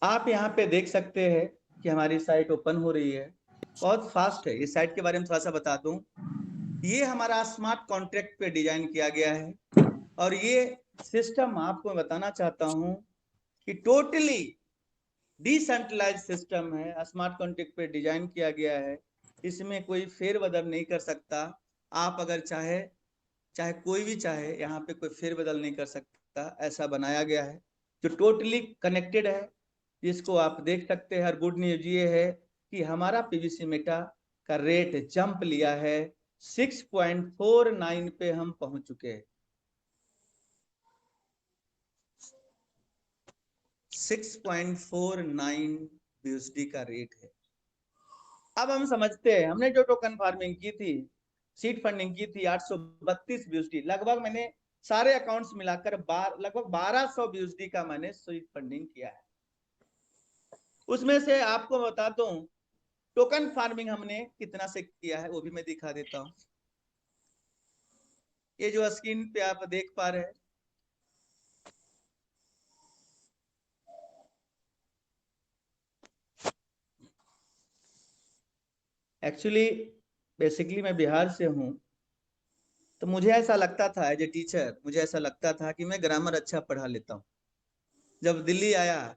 आप यहाँ पे देख सकते हैं कि हमारी साइट ओपन हो रही है, बहुत फास्ट है। इस साइट के बारे में थोड़ा सा बता दूं, ये हमारा स्मार्ट कॉन्ट्रैक्ट पे डिजाइन किया गया है और ये सिस्टम आपको मैं बताना चाहता हूं कि टोटली डिसेंट्रलाइज सिस्टम है। स्मार्ट कॉन्ट्रैक्ट पे डिजाइन किया गया है, इसमें कोई फेरबदल नहीं कर सकता। आप अगर चाहे चाहे कोई भी चाहे यहाँ पे कोई फेरबदल नहीं कर सकता, ऐसा बनाया गया है जो टोटली कनेक्टेड है, जिसको आप देख सकते हैं। और गुड न्यूज ये है कि हमारा पीवीसी मेटा का रेट जंप लिया है, 6.49 पे हम पहुंच चुके हैं। 6.49 बीएसडी का रेट है। अब हम समझते हैं, हमने जो टोकन फार्मिंग की थी, सीड फंडिंग की थी 832 बीएसडी, लगभग मैंने सारे अकाउंट्स मिलाकर लगभग 1200 बीएसडी का मैंने सीड फंडिंग किया है। उसमें से आपको बता दूं टोकन फार्मिंग हमने कितना से किया है, वो भी मैं दिखा देता हूं। ये जो स्क्रीन पे आप देख पा रहे हैं, एक्चुअली बेसिकली मैं बिहार से हूं, तो मुझे ऐसा लगता था एज ए टीचर, मुझे ऐसा लगता था कि मैं ग्रामर अच्छा पढ़ा लेता हूं। जब दिल्ली आया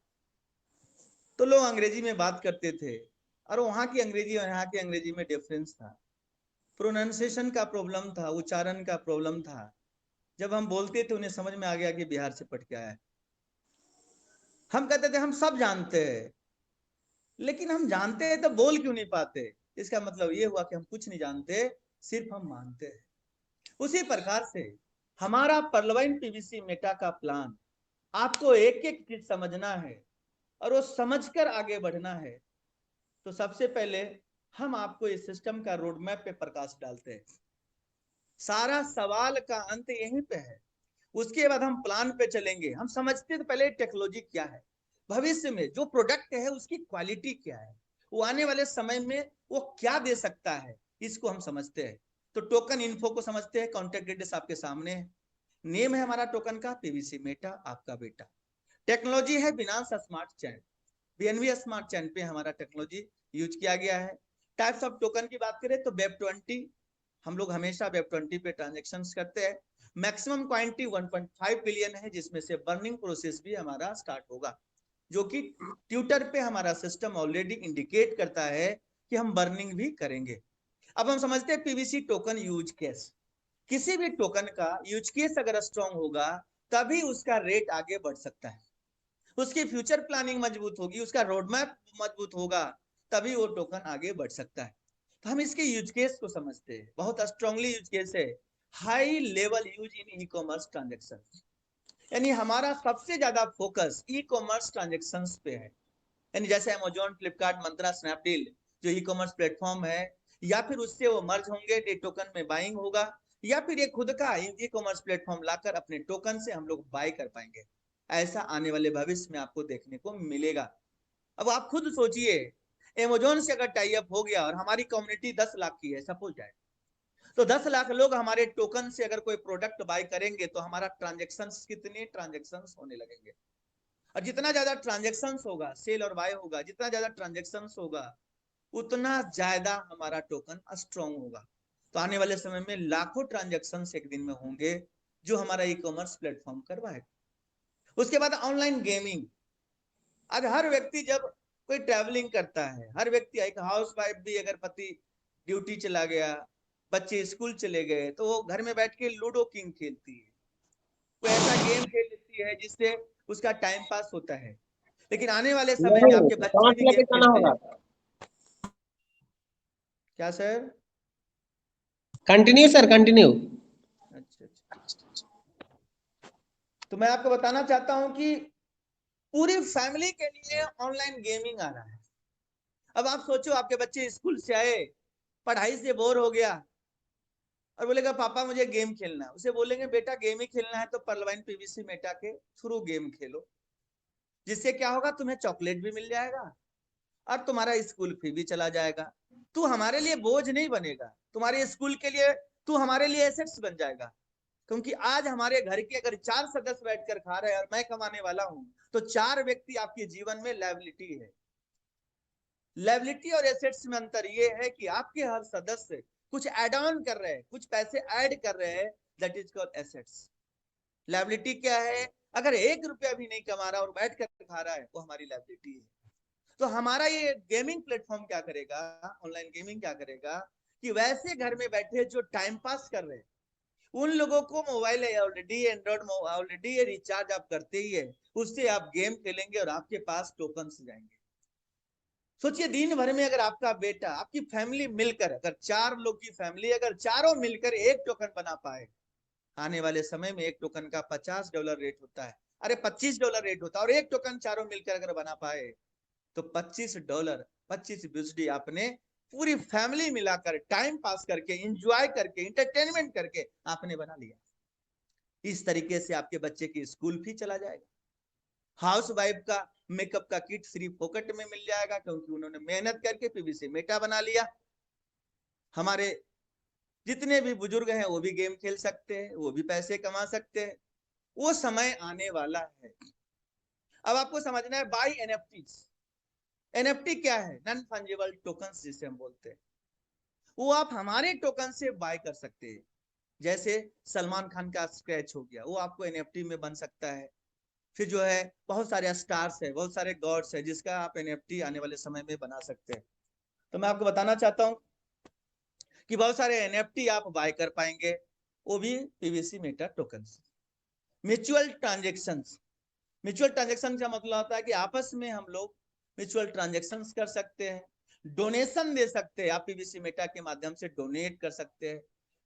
तो लोग अंग्रेजी में बात करते थे, और वहां की अंग्रेजी और यहाँ की अंग्रेजी में डिफरेंस था। प्रोनाउंसिएशन का प्रॉब्लम था, उच्चारण का प्रॉब्लम था। जब हम बोलते थे उन्हें समझ में आ गया कि बिहार से पढ़ के आया है। हम कहते थे हम सब जानते हैं, लेकिन हम जानते हैं तो बोल क्यों नहीं पाते। इसका मतलब ये हुआ कि हम कुछ नहीं जानते, सिर्फ हम मानते हैं। उसी प्रकार से हमारा पर्लवाइन पीवीसी मेटा का प्लान, आपको एक एक चीज समझना है और वो समझकर आगे बढ़ना है। तो सबसे पहले हम आपको इस सिस्टम का रोड मैप पे प्रकाश डालते हैं। सारा सवाल का अंत यहीं पे है। उसके बाद हम प्लान पे चलेंगे। हम समझते तो पहले टेक्नोलॉजी क्या है, भविष्य में जो प्रोडक्ट है उसकी क्वालिटी क्या है, वो आने वाले समय में वो क्या दे सकता है, इसको हम समझते हैं। तो टोकन इन्फो को समझते हैं। कॉन्टेक्ट डिटेल्स आपके सामने है। नेम है हमारा टोकन का पीवीसी मेटा, आपका बेटा। टेक्नोलॉजी है बिनांस स्मार्ट चैन, बीएनबी स्मार्ट चैन पे हमारा टेक्नोलॉजी यूज किया गया है। टाइप्स ऑफ टोकन की बात करें तो वेब 20, हम लोग हमेशा वेब 20 पे ट्रांजेक्शन करते हैं। मैक्सिमम क्वांटिटी 1.5 बिलियन है, जिसमें से बर्निंग प्रोसेस भी हमारा स्टार्ट होगा, जो कि ट्विटर पे हमारा सिस्टम ऑलरेडी इंडिकेट करता है कि हम बर्निंग भी करेंगे। अब हम समझते हैं पीवीसी टोकन यूज केस। किसी भी टोकन का यूज केस अगर स्ट्रांग होगा, तभी उसका रेट आगे बढ़ सकता है, उसकी फ्यूचर प्लानिंग मजबूत होगी, उसका रोड मैप मजबूत होगा, तभी वो टोकन आगे बढ़ सकता है। तो हम इसके यूज केस को समझते हैं। बहुत स्ट्रांगली यूज केस है, high level use in e commerce transaction. यानी हमारा सबसे ज्यादा फोकस ई कॉमर्स ट्रांजेक्शन पे है। यानी जैसे अमेजोन, फ्लिपकार्ट, मंत्रा, स्नैपडील जो ई कॉमर्स प्लेटफॉर्म है, या फिर उससे वो मर्ज होंगे, डे टोकन में बाइंग होगा, या फिर ये खुद का ई कॉमर्स प्लेटफॉर्म लाकर अपने टोकन से हम लोग बाय कर पाएंगे। ऐसा आने वाले भविष्य में आपको देखने को मिलेगा। अब आप खुद सोचिए, अमेजोन से अगर टाई अप हो गया और हमारी कम्युनिटी 10 लाख की है सपोज जाए, तो 10 लाख लोग हमारे टोकन से अगर कोई प्रोडक्ट बाय करेंगे, तो हमारा ट्रांजेक्शन, कितने ट्रांजेक्शन होने लगेंगे। और जितना ज्यादा ट्रांजेक्शन होगा, सेल और बाय होगा, जितना ज्यादा ट्रांजेक्शन होगा, उतना ज्यादा हमारा टोकन स्ट्रॉन्ग होगा। तो आने वाले समय में लाखों ट्रांजेक्शन एक दिन में होंगे, जो हमारा ई कॉमर्स प्लेटफॉर्म करवाएगा। उसके बाद ऑनलाइन गेमिंग। आज हर व्यक्ति जब कोई ट्रैवलिंग करता है, हर व्यक्ति, एक हाउस वाइफ भी अगर पति ड्यूटी चला गया, बच्चे स्कूल चले गए, तो वो घर में बैठ के लूडो किंग खेलती है, कोई ऐसा गेम खेल लेती है जिससे उसका टाइम पास होता है। लेकिन आने वाले समय में नहीं, आपके बच्चे सांस भी लेके गेम जाना खेलते होगा। हैं। क्या सर? Continue sir, continue. अच्छा अच्छा। तो मैं आपको बताना चाहता हूं कि पूरी फैमिली के लिए ऑनलाइन गेमिंग आ रहा है। अब आप सोचो, आपके बच्चे स्कूल से आए, पढ़ाई से बोर हो गया और बोलेगा पापा मुझे गेम खेलना है। उसे बोलेंगे बेटा गेम ही खेलना है तो पर्लवाइन पीवीसी मेटा के थ्रू गेम खेलो, जिससे क्या होगा, तुम्हें चॉकलेट भी मिल जाएगा और तुम्हारा स्कूल फी भी चला जाएगा। तू हमारे लिए बोझ नहीं बनेगा, तुम्हारे स्कूल के लिए तू हमारे लिए एसेट्स बन जाएगा। क्योंकि आज हमारे घर के अगर 4 सदस्य बैठकर खा रहे हैं और मैं कमाने वाला हूं, तो 4 व्यक्ति आपके जीवन में लायबिलिटी है। लायबिलिटी और एसेट्स में अंतर ये है कि आपके हर सदस्य कुछ एड ऑन कर रहे हैं, कुछ पैसे ऐड कर रहे हैं, that is called assets. Liability क्या है? अगर 1 रुपया भी नहीं कमा रहा और बैठ कर खा रहा है, वो हमारी लायबिलिटी है। तो हमारा ये गेमिंग प्लेटफॉर्म क्या करेगा, ऑनलाइन गेमिंग क्या करेगा कि वैसे घर में बैठे जो टाइम पास कर रहे हैं, उन लोगों को मोबाइल है ऑलरेडी, एंड्रॉइड ऑलरेडी रिचार्ज आप करते ही है, उससे आप गेम खेलेंगे और आपके पास टोकन्स जाएंगे। सोचिए दिन भर में अगर आपका बेटा, आपकी फैमिली मिलकर, अगर 4 लोग की फैमिली अगर चारों मिलकर एक टोकन बना पाए, आने वाले समय में एक टोकन का $50 रेट होता है, अरे $25 रेट होता है, और एक टोकन चारों मिलकर अगर बना पाए तो $25, 25 BUSD आपने पूरी फैमिली मिलाकर टाइम पास करके, एंजॉय करके, इंटरटेनमेंट करके आपने बना लिया। इस तरीके से आपके बच्चे की स्कूल फी चला जाएगा, हाउस वाइफ का मेकअप का किट फ्री पॉकेट में मिल जाएगा, क्योंकि उन्होंने मेहनत करके पीवीसी मेटा बना लिया। हमारे जितने भी बुजुर्ग हैं वो भी गेम खेल सकते हैं, वो भी पैसे कमा सकते हैं। वो समय आने वाला है। अब आपको समझना है बाई एनएफटीज। एनएफटी क्या है? नॉन फंजिबल टोकन जिसे हम बोलते हैं। वो आप हमारे टोकन से बाय कर सकते हैं। जैसे सलमान खान का स्क्रैच हो गया, वो आपको एनएफटी में बन सकता है। फिर जो है बहुत सारे स्टार्स है, बहुत सारे गॉड्स है, जिसका आप एनएफटी आने वाले समय में बना सकते हैं। तो मैं आपको बताना चाहता हूं कि बहुत सारे एनएफटी आप बाय कर पाएंगे, वो भी पीवीसी मेटा टोकन से। Mutual transaction. म्यूचुअल ट्रांजेक्शन का मतलब होता है कि आपस में हम लोग म्यूचुअल ट्रांजेक्शन कर सकते हैं, डोनेशन दे सकते हैं, आप पीवीसी मेटा के माध्यम से डोनेट कर सकते हैं,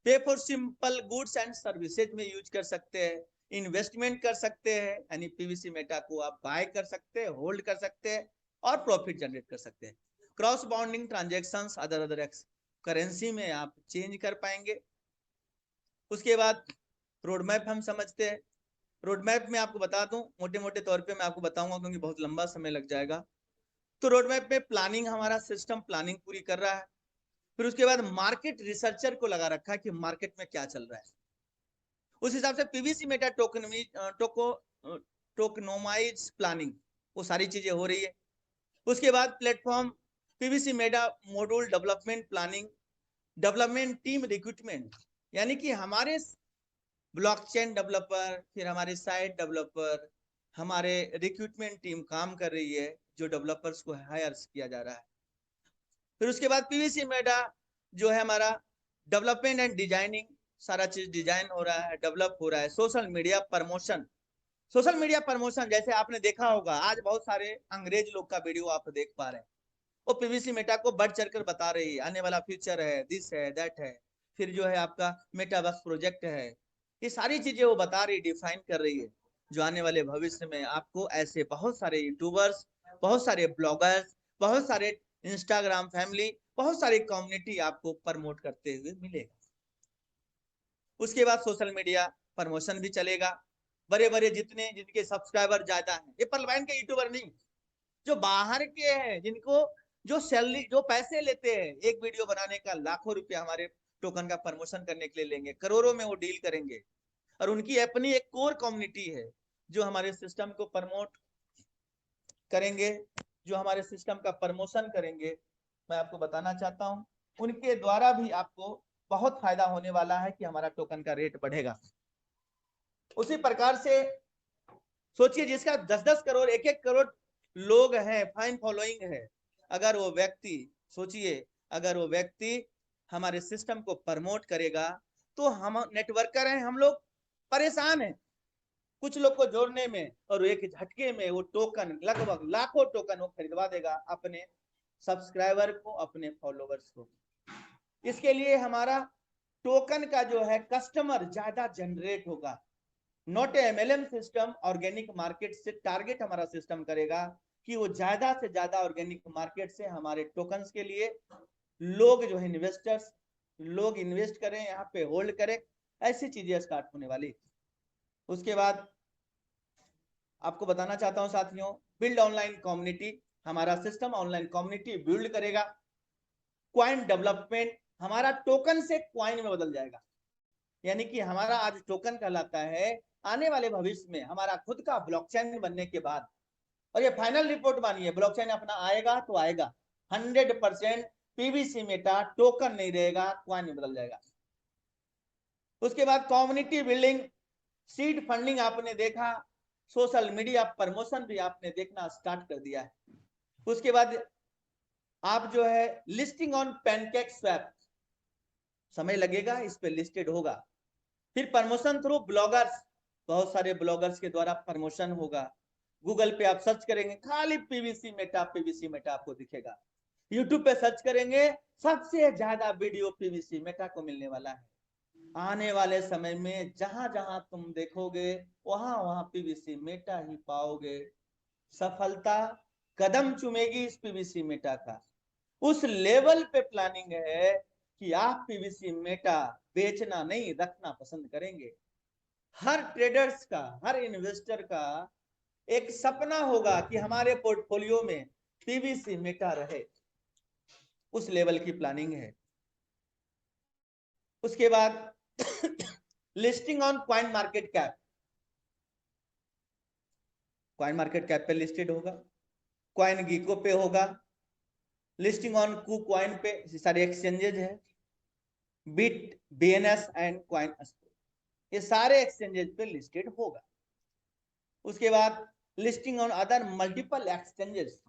पे for simple goods and services में यूज कर सकते हैं, इन्वेस्टमेंट कर सकते हैं, यानी पीवीसी मेटा को आप बाय कर सकते हैं, होल्ड कर सकते हैं और प्रॉफिट जनरेट कर सकते हैं। Cross bounding transactions other currency में आप चेंज कर पाएंगे। उसके बाद रोड मैप हम समझते हैं। रोड मैप में आपको बता दूं, मोटे मोटे तौर पे मैं आपको बताऊंगा क्योंकि बहुत लंबा समय लग जाएगा। तो रोड मैप में प्लानिंग, हमारा सिस्टम प्लानिंग पूरी कर रहा है। फिर उसके बाद मार्केट रिसर्चर को लगा रखा है कि मार्केट में क्या चल रहा है, उस हिसाब से पीवीसी मेटा टोकनोमाइज प्लानिंग, वो सारी चीजें हो रही है। उसके बाद platform PVC Meta module development planning, development team recruitment, यानी कि हमारे ब्लॉकचेन डेवलपर, फिर हमारे साइट डेवलपर, हमारे रिक्रूटमेंट टीम काम कर रही है, जो डेवलपर्स को हायर किया जा रहा है। फिर उसके बाद पीवीसी मेटा जो है हमारा डेवलपमेंट एंड डिजाइनिंग, सारा चीज डिजाइन हो रहा है, डेवलप हो रहा है। Social media promotion, social media promotion जैसे आपने देखा होगा, आज बहुत सारे अंग्रेज लोग का वीडियो आप देख पा रहे हैं, वो पीवीसी मेटा को बढ़ चढ़कर बता रही है, आने वाला फ्यूचर है, दिस है, दैट है। फिर जो है आपका मेटावर्स प्रोजेक्ट है, ये सारी चीजें वो बता रही, डिफाइन कर रही है, जो आने वाले भविष्य में आपको ऐसे बहुत सारे यूट्यूबर्स, बहुत सारे ब्लॉगर्स, बहुत सारे इंस्टाग्राम फैमिली, बहुत सारी कम्युनिटी आपको प्रमोट करते हुए मिलेगा। उसके बाद सोशल मीडिया प्रमोशन भी चलेगा। बड़े बड़े जितने जिनके सब्सक्राइबर ज्यादा हैं, ये पलवैन के यूट्यूबर नहीं, जो बाहर के हैं, जिनको जो सैलरी, जो पैसे लेते हैं एक वीडियो बनाने का, लाखों रुपया हमारे टोकन का प्रमोशन करने के लिए लेंगे, करोड़ों में वो डील करेंगे, और उनकी अपनी एक कोर कम्युनिटी है जो हमारे सिस्टम को प्रमोट करेंगे, जो हमारे सिस्टम का प्रमोशन करेंगे। मैं आपको बताना चाहता हूं, उनके द्वारा भी आपको बहुत फायदा होने वाला है कि हमारा टोकन का रेट बढ़ेगा। उसी प्रकार से सोचिए, जिसका 10-10 करोड़, 1-1 करोड़ लोग हैं, फाइन फॉलोइंग है, अगर वो व्यक्ति, सोचिए अगर वो व्यक्ति हमारे सिस्टम को प्रमोट करेगा, तो हम नेटवर्कर हैं, हम लोग परेशान हैं कुछ लोग को जोड़ने में, और एक झटके में वो टोकन, लगभग लाखों टोकन वो खरीदवा देगा अपने सब्सक्राइबर को, अपने फॉलोवर्स को। इसके लिए हमारा टोकन का जो है कस्टमर ज्यादा जनरेट होगा। Not MLM system, organic market से टारगेट हमारा सिस्टम करेगा कि वो ज्यादा से ज्यादा ऑर्गेनिक मार्केट से हमारे टोकन्स के लिए लोग जो है इन्वेस्टर्स, लोग इन्वेस्ट करें, यहाँ पे होल्ड करें, ऐसी चीजें स्टार्ट होने वाली। उसके बाद आपको बताना चाहता हूं साथियों, बिल्ड ऑनलाइन कम्युनिटी, हमारा सिस्टम ऑनलाइन कम्युनिटी बिल्ड करेगा। क्वाइन डेवलपमेंट, हमारा टोकन से क्वाइन में बदल जाएगा। यानी कि हमारा आज टोकन कहलाता है, आने वाले भविष्य में हमारा खुद का ब्लॉकचेन बनने के बाद, और ये फाइनल रिपोर्ट मानिए, ब्लॉकचेन अपना आएगा तो आएगा 100%, पीवीसी मेटा टोकन नहीं रहेगा, कॉइन में बदल जाएगा। उसके बाद कम्युनिटी बिल्डिंग, सीड फंडिंग आपने देखा, सोशल मीडिया प्रमोशन भी आपने देखना स्टार्ट कर दिया है। उसके बाद आप जो है लिस्टिंग ऑन पैनकेक स्वैप, समय लगेगा, इस पे लिस्टेड होगा। फिर प्रमोशन थ्रू ब्लॉगर्स, बहुत सारे ब्लॉगर्स के द्वारा प्रमोशन होगा। गूगल पे आप सर्च करेंगे खाली पीवीसी मेटा आपको दिखेगा। यूट्यूब पे सर्च करेंगे, सबसे ज्यादा वीडियो पीवीसी मेटा को मिलने वाला है। आने वाले समय में जहां जहां तुम देखोगे वहां वहां पीवीसी मेटा ही पाओगे। सफलता कदम चूमेगी इस पीवीसी मेटा का। उस लेवल पे प्लानिंग है कि आप पीवीसी मेटा बेचना नहीं, रखना पसंद करेंगे। हर ट्रेडर्स का, हर इन्वेस्टर का एक सपना होगा कि हमारे पोर्टफोलियो में पीवीसी मेटा रहे। उस लेवल की प्लानिंग है। उसके बाद listing on coin market cap, coin market cap पे लिस्टेड होगा, कॉइन गीको पे होगा, लिस्टिंग ऑन कू कॉइन पे, सारे एक्सचेंजेज है, बिट, बीएनएस एंड कॉइन, ये सारे एक्सचेंजेज पे लिस्टेड होगा। उसके बाद listing on other multiple exchanges.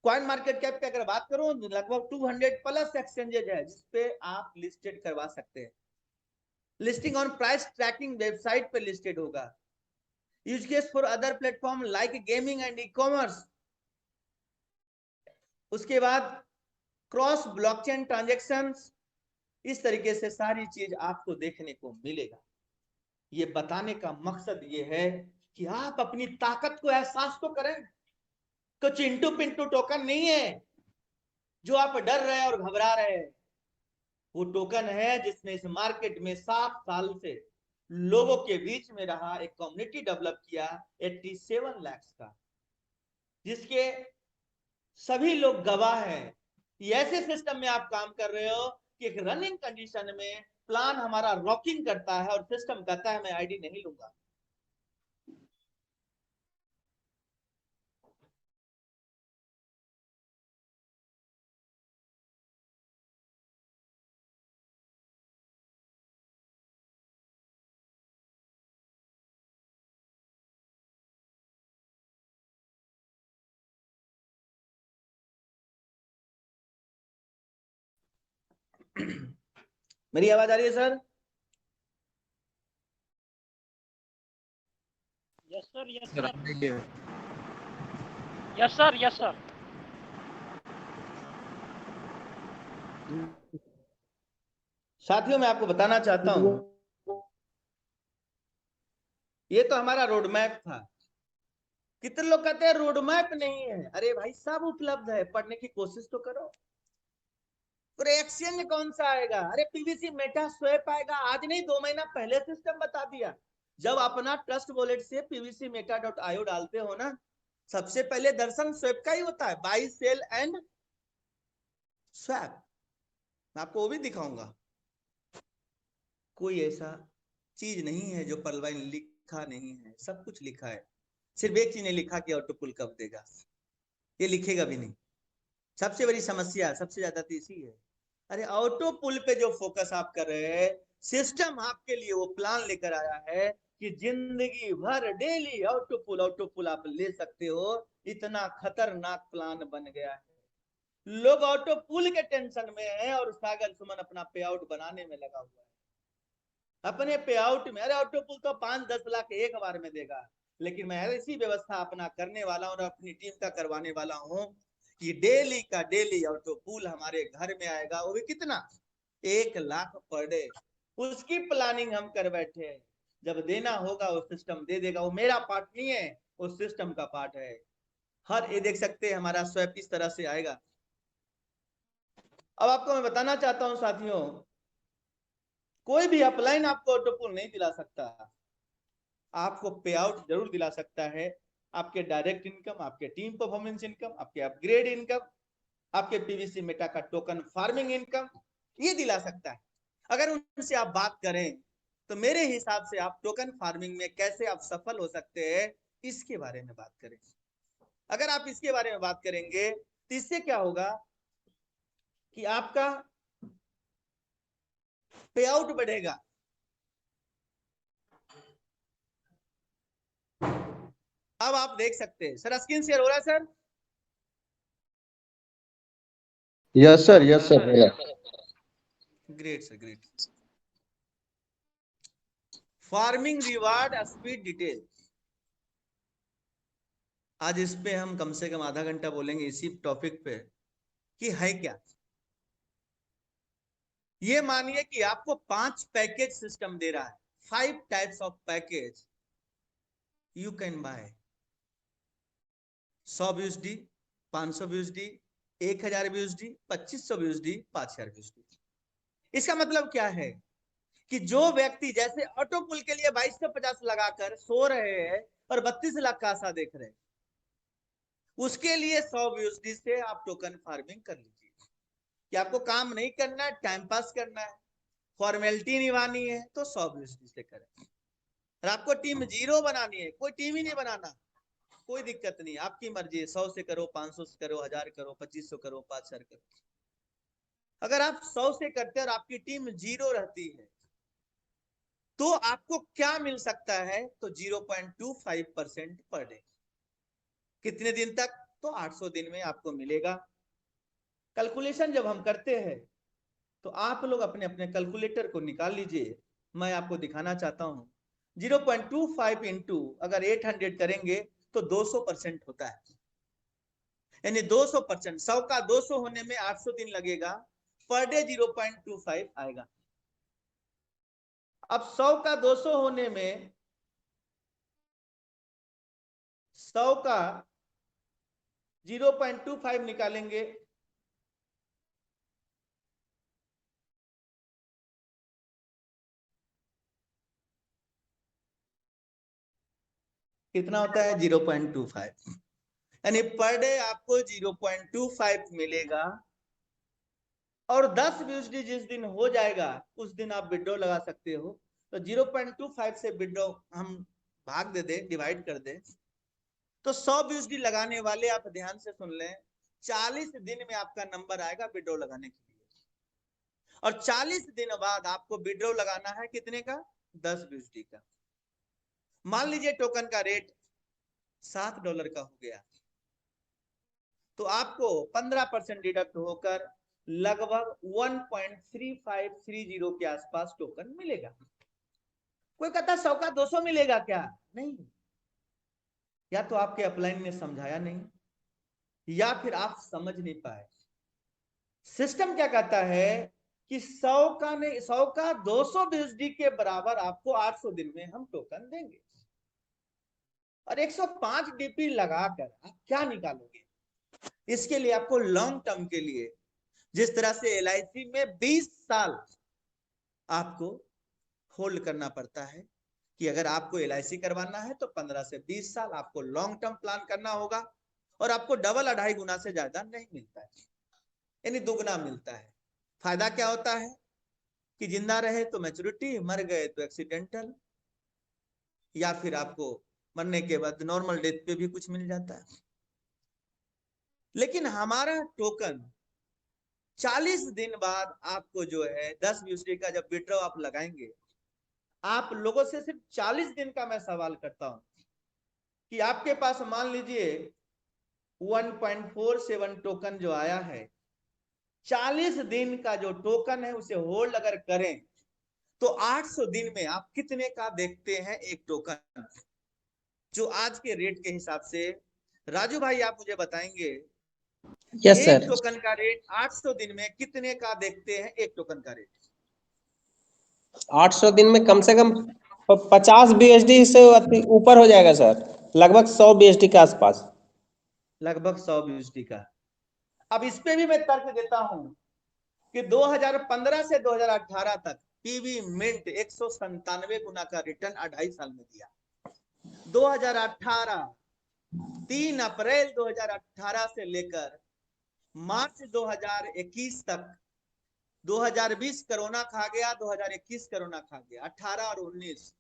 Coin market cap पे अगर बात करूं, लगभग 200 प्लस एक्सचेंजेज है जिसपे आप लिस्टेड करवा सकते हैं। Listing on price trekking website पे लिस्टेड होगा। Use case for other platform like gaming and e commerce. उसके बाद क्रॉस ब्लॉकचेन ट्रांजेक्शंस, इस तरीके से सारी चीज आपको देखने को मिलेगा। ये बताने का मकसद ये है कि आप अपनी ताकत को एहसास तो करें। तो चिंटू पिंटू टोकन नहीं है जो आप डर रहे और घबरा रहे हैं। वो टोकन है जिसने इस मार्केट में 7 साल से लोगों के बीच में रहा, एक कम्युनिटी डेवलप किया 87 लाख का, जिसके सभी लोग गवाह हैं कि ऐसे सिस्टम में आप काम कर रहे हो कि एक रनिंग कंडीशन में प्लान हमारा रॉकिंग करता है और सिस्टम कहता है मैं आईडी नहीं लूंगा। मेरी आवाज आ रही है sir? Yes sir, yes sir, yes sir, yes sir. साथियों मैं आपको बताना चाहता हूं, ये तो हमारा रोड मैप था। कितने लोग कहते हैं रोड मैप नहीं है। अरे भाई सब उपलब्ध है, पढ़ने की कोशिश तो करो। एक्सचेंज कौन सा आएगा? अरे पीवीसी मेटा स्वैप आएगा, आज नहीं 2 महीना पहले सिस्टम बता दिया। जब अपना ट्रस्ट वॉलेट से पीवीसी मेटा.io डालते हो ना, सबसे पहले दर्शन स्वैप का ही होता है, बाई सेल एंड स्वैप। मैं आपको वो भी दिखाऊंगा। कोई ऐसा चीज नहीं है जो परवाइन लिखा नहीं है, सब कुछ लिखा है। सिर्फ एक चीज ने लिखा कि ऑटो पुल कब देगा, ये लिखेगा भी नहीं। सबसे बड़ी समस्या सबसे ज्यादा तो इसी है। अरे ऑटो पुल पे जो फोकस आप कर रहे हैं, सिस्टम आपके लिए वो प्लान लेकर आया है कि जिंदगी भर डेली ऑटो पुल आप ले सकते हो। इतना खतरनाक प्लान बन गया है। लोग ऑटो पुल के टेंशन में है और सागर सुमन अपना पे आउट बनाने में लगा हुआ है। अपने पे आउट में, अरे ऑटो पुल तो 5-10 लाख एक बार में देगा, लेकिन मैं ऐसी व्यवस्था अपना करने वाला हूं और अपनी टीम का करवाने वाला हूं कि डेली का डेली ऑटो पुल हमारे घर में आएगा। वो भी कितना? 1 लाख पर डे। उसकी प्लानिंग हम कर बैठे हैं। जब देना होगा वो सिस्टम दे देगा। वो मेरा पार्ट नहीं है, वो सिस्टम का पार्ट है। हर ये देख सकते हैं हमारा स्वैप इस तरह से आएगा। अब आपको मैं बताना चाहता हूं साथियों, कोई भी अपलाइन आपको ऑटो पुल नहीं दिला सकता। आपको पे आउट जरूर दिला सकता है। आपके डायरेक्ट इनकम, आपके टीम परफॉर्मेंस इनकम, आपके अपग्रेड इनकम, आपके पीवीसी मेटा का टोकन फार्मिंग इनकम, ये दिला सकता है। अगर उनसे आप बात करें तो मेरे हिसाब से आप टोकन फार्मिंग में कैसे आप सफल हो सकते हैं, इसके बारे में बात करें। अगर आप इसके बारे में बात करेंगे तो इससे क्या होगा कि आपका पे आउट बढ़ेगा। अब आप देख सकते हैं सर, स्क्रीन शेयर हो रहा है sir? Yes sir, yes sir. Great sir, great. Farming reward speed detail, आज इस पे हम कम से कम आधा घंटा बोलेंगे इसी टॉपिक पे कि है क्या। ये मानिए कि आपको 5 पैकेज सिस्टम दे रहा है, 5 types of package you can buy. 100 BUSD, 500 BUSD, 1000 BUSD, 2500 BUSD, 5000 BUSD। इसका मतलब क्या है कि जो व्यक्ति जैसे ऑटो पुल के लिए 2250 लगाकर सो रहे हैं और 32 लाख का आशा देख रहे हैं, उसके लिए 100 BUSD से आप टोकन फार्मिंग कर लीजिए कि आपको काम नहीं करना है, टाइम पास करना है, फॉर्मेलिटी निभानी है, तो 100 BUSD से करें। और आपको टीम 0 बनानी है, कोई टीम ही नहीं बनाना, कोई दिक्कत नहीं, आपकी मर्जी है, 100 से करो, 500 से करो, 1000 करो, 2500 करो, 5000 करो। अगर आप 100 से करते हैं और आपकी टीम 0 रहती है तो आपको क्या मिल सकता है, तो 0.25% पर डे। कितने दिन तक, तो 800 दिन में आपको मिलेगा। कैलकुलेशन जब हम करते हैं तो आप लोग अपने अपने कैलकुलेटर को निकाल लीजिए, मैं आपको दिखाना चाहता हूं। 0.25 इंटू अगर 800 करेंगे तो 200% होता है, यानी 200%। 100 का 200 होने में 800 दिन लगेगा, पर डे 0.25 आएगा। अब 100 का 200 होने में 100 का 0.25 निकालेंगे कितना होता है, 0.25, यानी पर डे आपको 0.25 मिलेगा। और 10 BUSD जिस दिन हो जाएगा उस दिन आप विड्रॉ लगा सकते हो। तो 0.25 से विड्रॉ हम भाग दे दें, डिवाइड कर दें, तो 100 BUSD लगाने वाले आप ध्यान से सुन लें, 40 दिन में आपका नंबर आएगा विड्रॉ लगाने के लिए। और 40 दिन बाद आपको विड्रॉ लगाना है कितने का, 10 BUSD का। मान लीजिए टोकन का रेट $7 का हो गया, तो आपको 15% डिडक्ट होकर लगभग 1.3530 के आसपास टोकन मिलेगा। कोई कहता 100 का 200 मिलेगा क्या, नहीं, या तो आपके अपलाइन ने समझाया नहीं या फिर आप समझ नहीं पाए। सिस्टम क्या कहता है कि 100 का 200 BUSD के बराबर आपको 800 दिन में हम टोकन देंगे। और 105 DP लगाकर आप क्या निकालोगे, इसके लिए आपको लॉन्ग टर्म के लिए, जिस तरह से LIC में 20 साल आपको होल्ड करना पड़ता है, कि अगर आपको LIC करवाना है तो 15 से 20 साल आपको लॉन्ग टर्म प्लान करना होगा, और आपको डबल 2.5 गुना से ज्यादा नहीं मिलता है, यानी दुगना मिलता है। फायदा क्या होता है कि जिंदा रहे तो मैच्योरिटी, मर गए तो एक्सीडेंटल, या फिर आपको मरने के बाद नॉर्मल डेथ पे भी कुछ मिल जाता है। लेकिन हमारा टोकन 40 दिन बाद आपको जो है 10 BUSD का जब विड्रॉ आप लगाएंगे, आप लोगों से सिर्फ 40 दिन का मैं सवाल करता हूं कि आपके पास मान लीजिए 1.47 टोकन जो आया है, 40 दिन का जो टोकन है उसे होल्ड अगर करें तो 800 दिन में आप कितने का देखते हैं एक टोकन, जो आज के रेट के हिसाब से। राजू भाई आप मुझे बताएंगे यस एक सर। टोकन का रेट 800 दिन में कितने का देखते हैं एक टोकन का रेट? 800 दिन में कम से कम 50 BUSD से ऊपर हो जाएगा सर, लगभग 100 BUSD के आसपास। लगभग 100 BUSD का। अब इस पे भी मैं तर्क देता हूं कि 2015 से 2018 तक पीवी मिंट 197 गुना का रिटर्न 2.5 साल में दिया। 2018 3 अप्रैल 2018 से लेकर मार्च 2021 तक 2020 कोरोना खा गया, 2021 कोरोना खा गया, 18 और 19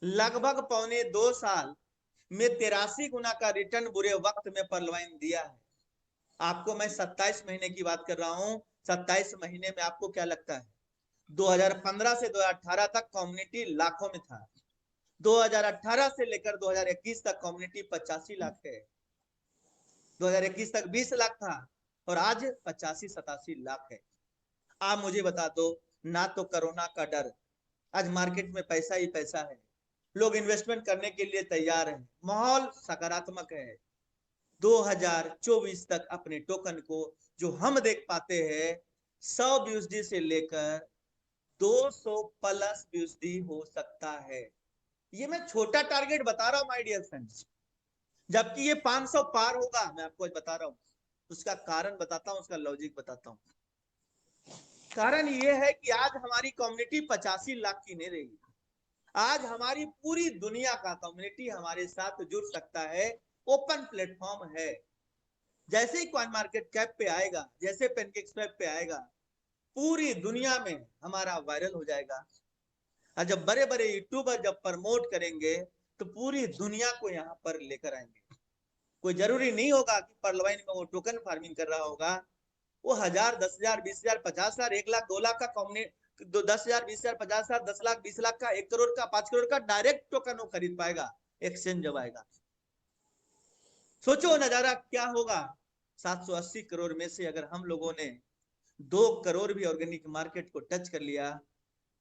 लगभग 1.25 साल में 83 गुना का रिटर्न बुरे वक्त में परलवाइन दिया है। आपको मैं 27 महीने की बात कर रहा हूं। 27 महीने में आपको क्या लगता है? 2015 से 2018 तक कम्युनिटी लाखों में था। 2018 से लेकर 2021 तक कम्युनिटी 85 लाख है। 2021 तक 20 लाख था और आज 85-87 लाख है। आप मुझे बता दो, ना तो कोरोना का डर, आज मार्केट में पैसा ही पैसा है, लोग इन्वेस्टमेंट करने के लिए तैयार हैं, माहौल सकारात्मक है। 2024 तक अपने टोकन को जो हम देख पाते हैं 100 BUSD से लेकर 200 प्लस BUSD हो सकता है। ये मैं छोटा टारगेट बता रहा हूं माय डियर फ्रेंड्स, जबकि ये 500 पार होगा। मैं आपको बता रहा हूं, उसका कारण बताता हूं, उसका लॉजिक बताता हूं। कारण ये है कि आज हमारी कम्युनिटी 85 लाख की नहीं रही। आज हमारी पूरी दुनिया का कम्युनिटी हमारे साथ जुड़ सकता है। ओपन प्लेटफॉर्म है। जैसे ही कॉइन मार्केट कैप पे आएगा, जैसे पेनकेक्सवैप पे आएगा, पूरी दुनिया में हमारा वायरल हो जाएगा। और जब बड़े बड़े यूट्यूबर जब प्रमोट करेंगे तो पूरी दुनिया को यहाँ पर लेकर आएंगे। कोई जरूरी नहीं होगा कि परलवाइन में वो टोकन फार्मिंग कर रहा होगा। वो 1000, 10,000, 20,000, 50,000, 1 लाख, 2 लाख का कॉम्बिनेट, 10,000, 20,000, 50,000, 10 लाख, 20 लाख का, 1 करोड़ का, 5 करोड़ का डायरेक्ट टोकन वो खरीद पाएगा एक्सचेंज जब आएगा। सोचो नजारा क्या होगा। 780 करोड़ में से अगर हम लोगों ने 2 करोड़ भी ऑर्गेनिक मार्केट को टच कर लिया,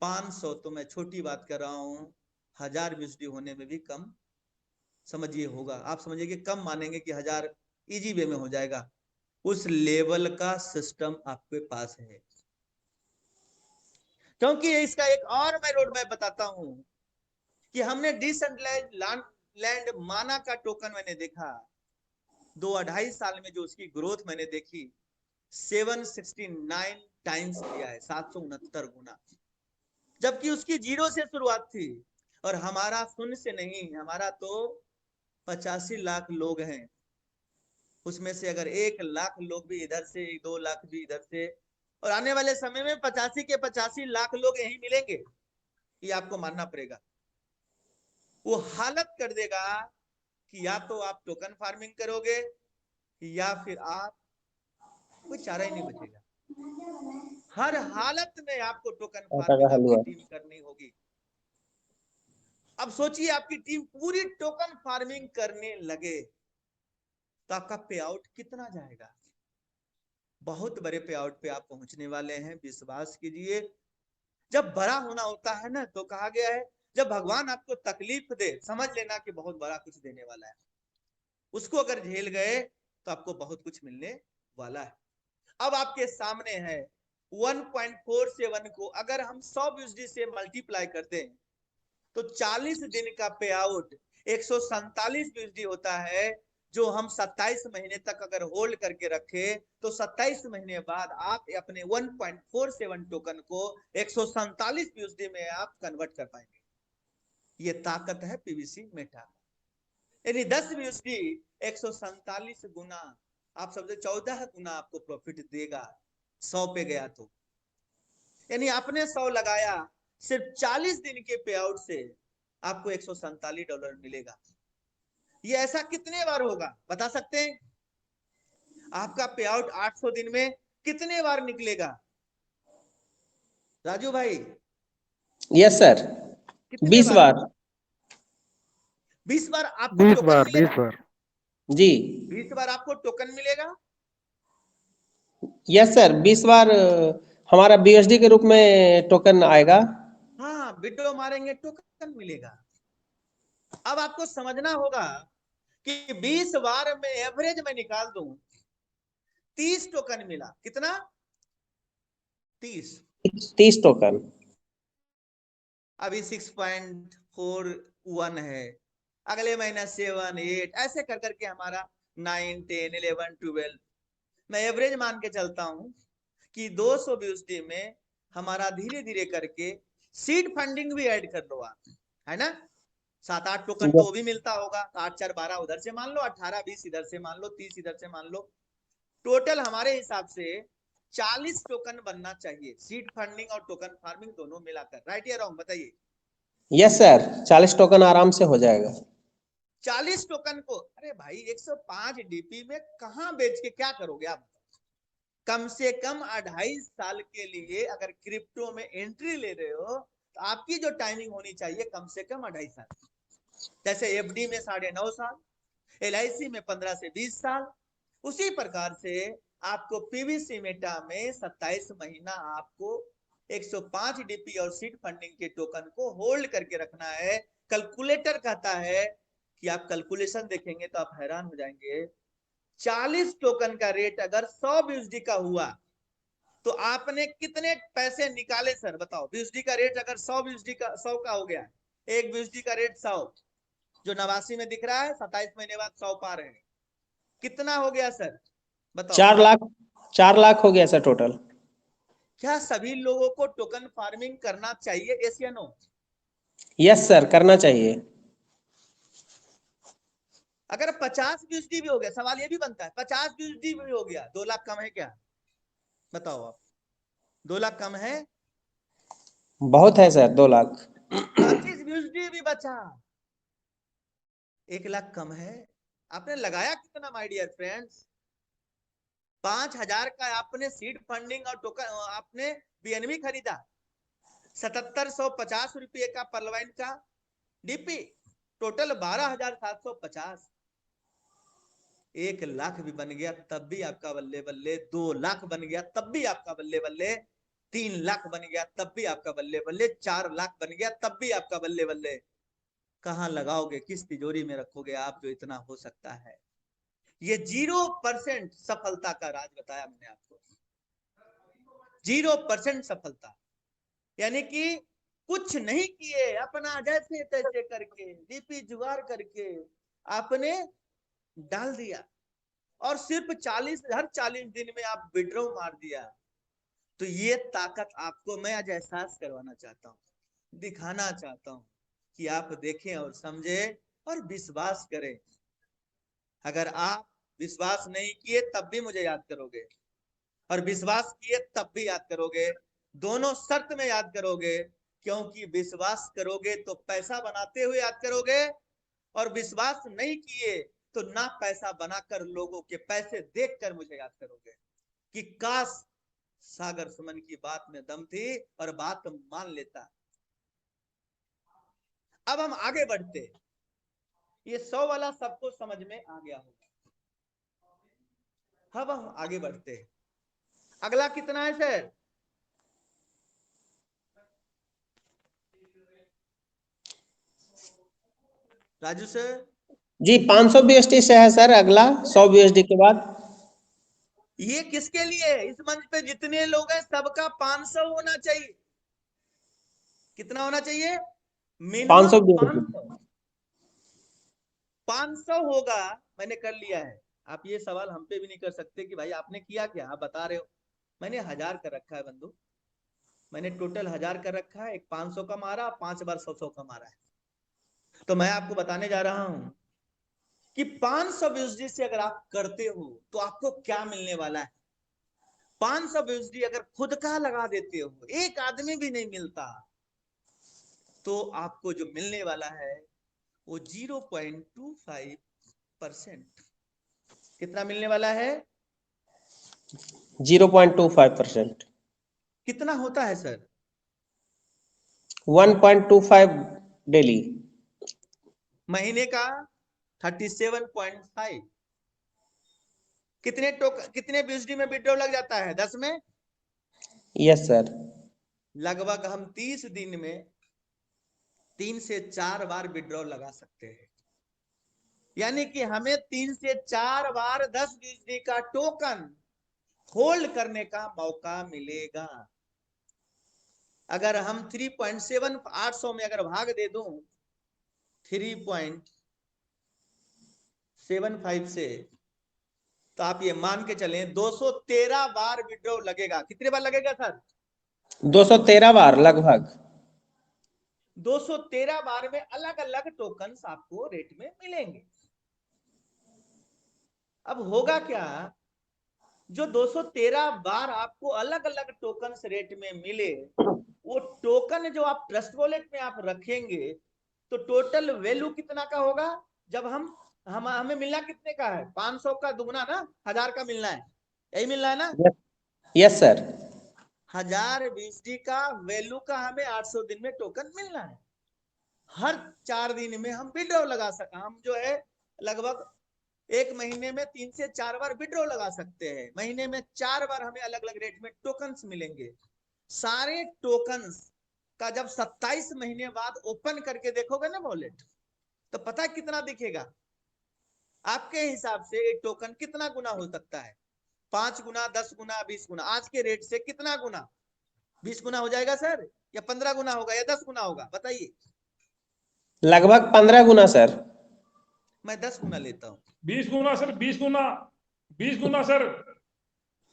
500 तो मैं छोटी बात कर रहा हूं, 1000 BUSD होने में भी कम समझिए होगा। आप समझिए कम मानेंगे कि 1000 इजी वे में हो जाएगा। उस लेवल का सिस्टम आपके पास है। क्योंकि इसका एक और मैं रोड मैप बताता हूं कि हमने डिसेंट्रलाइज्ड लैंड माना का टोकन मैंने देखा 2-2.5 साल में, जो उसकी ग्रोथ मैंने देखी 769 टाइम्स किया है, 769 गुना, जबकि उसकी 0 से शुरुआत थी। और हमारा शून्य से नहीं, हमारा तो 85 लाख लोग हैं। उसमें से अगर 1 लाख लोग भी इधर से, 2 लाख भी इधर से, और आने वाले समय में 85 के 85 लाख लोग यही मिलेंगे, ये आपको मानना पड़ेगा। वो हालत कर देगा कि या तो आप टोकन फार्मिंग करोगे या फिर आप, कोई चारा ही नहीं बचेगा। हर हालत में आपको टोकन आटा का फार्मिंग आपकी हलवा। टीम करनी होगी। अब सोचिए आपकी टीम पूरी टोकन फार्मिंग करने लगे तो आपका पे आउट कितना जाएगा? बहुत बड़े पे आउट पे आप पहुंचने वाले हैं, विश्वास कीजिए। जब बड़ा होना होता है ना, तो कहा गया है जब भगवान आपको तकलीफ दे, समझ लेना कि बहुत बड़ा कुछ देने वाला है। उसको अगर झेल गए तो आपको बहुत कुछ मिलने वाला है। अब आपके सामने है 1.47 को अगर हम 100 BUSD से मल्टीप्लाई कर दें तो 40 दिन का पे आउट 147 BUSD होता है, जो हम 27 महीने तक अगर होल्ड करके रखे तो 27 महीने बाद आप अपने 1.47 टोकन को 147 BUSD में आप कन्वर्ट कर पाएंगे। ये ताकत है पीवीसी मेटा। यानी 10 BUSD 147 गुना, आप सबसे 14 गुना आपको प्रॉफिट देगा 100 पे गया तो। यानी आपने 100 लगाया, सिर्फ 40 दिन के पे आउट से आपको $147 मिलेगा। ये ऐसा कितने बार होगा बता सकते हैं? आपका पे आउट 800 दिन में कितने बार निकलेगा राजू भाई? यस सर, कितने 20 बार? बार। 20 बार आपको 20 टोकन बार, मिलेगा। 20 बार। जी 20 बार आपको टोकन मिलेगा। यस सर, 20 बार हमारा BUSD के रूप में टोकन आएगा। हाँ, विड्रॉ मारेंगे टोकन मिलेगा। अब आपको समझना होगा कि 20 बार में एवरेज में निकाल दूं 30 टोकन मिला। कितना? 30 टोकन। अभी 6.41 है, अगले महीना 7, 8 ऐसे कर करके हमारा 9, 10, 11, 12 मैं एवरेज मान के चलता हूं कि 200 BUSD में हमारा धीरे धीरे करके सीड फंडिंग भी ऐड कर लो आप, है ना? 7-8 टोकन तो वो भी मिलता होगा, 8, 4, 12 उधर से मान लो, 18, 20 इधर से मान लो, 30 इधर से मान लो। टोटल हमारे हिसाब से 40 टोकन बनना चाहिए, सीड फंडिंग और टोकन फार्मिंग दोनों मिलाकर। राइट या रॉन्ग बताइए? यस सर, 40 टोकन आराम से हो जाएगा। 40 टोकन को, अरे भाई 105 डीपी में कहां बेच के क्या करोगे आप? कम से कम 2.5 साल के लिए अगर क्रिप्टो में एंट्री ले रहे हो तो आपकी जो टाइमिंग होनी चाहिए कम से कम 2.5 साल। जैसे एफडी में 9.5 साल, एलआईसी में 15 से 20 साल, उसी प्रकार से आपको पीवीसी मेटा में 27 महीना आपको 105 डीपी और सीड फंडिंग के टोकन को होल्ड करके रखना है। कैलकुलेटर कहता है कि आप कैलकुलेशन देखेंगे तो आप हैरान हो जाएंगे। 40 टोकन का रेट अगर 100 बीएसडी का हुआ तो आपने कितने पैसे निकाले सर बताओ? बीएसडी का रेट अगर 100 बीएसडी का 100 का हो गया, एक बीएसडी का रेट 100, जो 89 में दिख रहा है, 27 महीने बाद 100 पार है, कितना हो गया सर बताओ? 4 लाख हो गया सर टोटल। क्या सभी लोगों को टोकन फार्मिंग करना चाहिए, यस या नो? यस सर, करना चाहिए। अगर 50 बीएसडी भी हो गया, सवाल ये भी बनता है 50 बीएसडी भी हो गया, 2 लाख कम है क्या? बताओ आप, 2 लाख कम है? बहुत है सर 2 लाख। 25 बीएसडी भी बचा, 1 लाख कम है। आपने लगाया कितना माय डियर फ्रेंड्स? 5,000 का आपने सीड फंडिंग और टोकन, आपने बीएनबी खरीदा, 7750 रुपये का परलवाइन का डीपी, टोटल 12,750। 1 लाख भी बन गया तब भी आपका बल्ले बल्ले, 2 लाख बन गया तब भी आपका बल्ले बल्ले, 3 लाख बन गया तब भी आपका बल्ले बल्ले, 4 लाख बन गया तब भी आपका बल्ले बल्ले। कहां लगाओगे, किस तिजोरी में रखोगे आप जो इतना हो सकता है? ये 0% सफलता का राज बताया मैंने आपको। 0% सफलता, यानी कि कुछ नहीं किए, अपना जैसे तैसे करके डीपी जुगाड़ करके आपने डाल दिया और सिर्फ 40 दिन में आप विड्रॉ मार दिया। तो ये ताकत आपको मैं आज एहसास करवाना चाहता हूँ, दिखाना चाहता हूँ कि आप देखें और समझे और विश्वास करें। अगर आप विश्वास नहीं किए तब भी मुझे याद करोगे, और विश्वास किए तब भी याद करोगे, दोनों शर्त में याद करोगे। क्योंकि विश्वास करोगे तो पैसा बनाते हुए याद करोगे, और विश्वास नहीं किए तो ना पैसा बनाकर लोगों के पैसे देखकर मुझे याद करोगे कि काश सागर सुमन की बात में दम थी और बात मान लेता। अब हम आगे बढ़ते, ये 100 वाला सबको समझ में आ गया होगा। अब हम आगे बढ़ते, अगला कितना है सर? राजू सर जी 500 बीएसटी से है सर अगला, 100 बीएसटी के बाद। ये किसके लिए? इस मंच पे जितने लोग हैं सबका 500 होना चाहिए। कितना होना चाहिए? Minimum 500 BST. 500। 500 होगा, मैंने कर लिया है। आप ये सवाल हम पे भी नहीं कर सकते कि भाई आपने किया क्या, आप बता रहे हो। मैंने 1000 कर रखा है बंधु, मैंने टोटल 1000 कर रखा है, एक 500 का मारा, 5 बार 100 का मारा है। तो मैं आपको बताने जा रहा हूं कि 500 बीएसडी से अगर आप करते हो तो आपको क्या मिलने वाला है। 500 बीएसडी अगर खुद का लगा देते हो, एक आदमी भी नहीं मिलता, तो आपको जो मिलने वाला है वो 0.25%। कितना मिलने वाला है? 0.25%। कितना होता है सर? 1.25 डेली। महीने का 37.5। कितने बीएसडी में विड्रॉ लग जाता है? 10 में। Yes sir. लगभग हम 30 दिन में 3 से 4 बार विड्रॉ लगा सकते हैं, यानी कि हमें 3 से 4 बार 10 बीएसडी का टोकन होल्ड करने का मौका मिलेगा। अगर हम 3.7 800 में अगर भाग दे दूं 3.75 से, तो आप ये मान के चलें 213 बार विड्रॉ लगेगा। कितने बार लगेगा सर? 213 बार लगभग। 213 बार में अलग अलग टोकन आपको रेट में मिलेंगे। अब होगा क्या जो 213 बार आपको अलग अलग टोकन रेट में मिले, वो टोकन जो आप ट्रस्ट वॉलेट में आप रखेंगे तो टोटल वैल्यू कितना का होगा? जब हमें मिलना कितने का है? 500 का दुगना ना, 1000 का मिलना है, यही मिलना है ना? Yes sir. 1000 BSD का वैल्यू का हमें 800 दिन में टोकन मिलना है। हर 4 दिन में हम विड्रॉ लगा सकते, हम जो है लगभग एक महीने में 3 से 4 बार विड्रॉ लगा सकते हैं। महीने में 4 बार हमें अलग अलग रेट में टोकन्स मिलेंगे। सारे टोकन्स का जब 27 महीने बाद ओपन करके देखोगे ना वॉलेट, तो पता कितना दिखेगा? आपके हिसाब से एक टोकन कितना गुना हो सकता है? 5 गुना, 10 गुना, 20 गुना? आज के रेट से कितना गुना? 20 गुना हो जाएगा सर, या 15 गुना होगा, या 10 गुना होगा? बताइए। लगभग 15 गुना सर। मैं 10 गुना लेता हूँ। 20 गुना सर, 20 गुना, 20 गुना सर।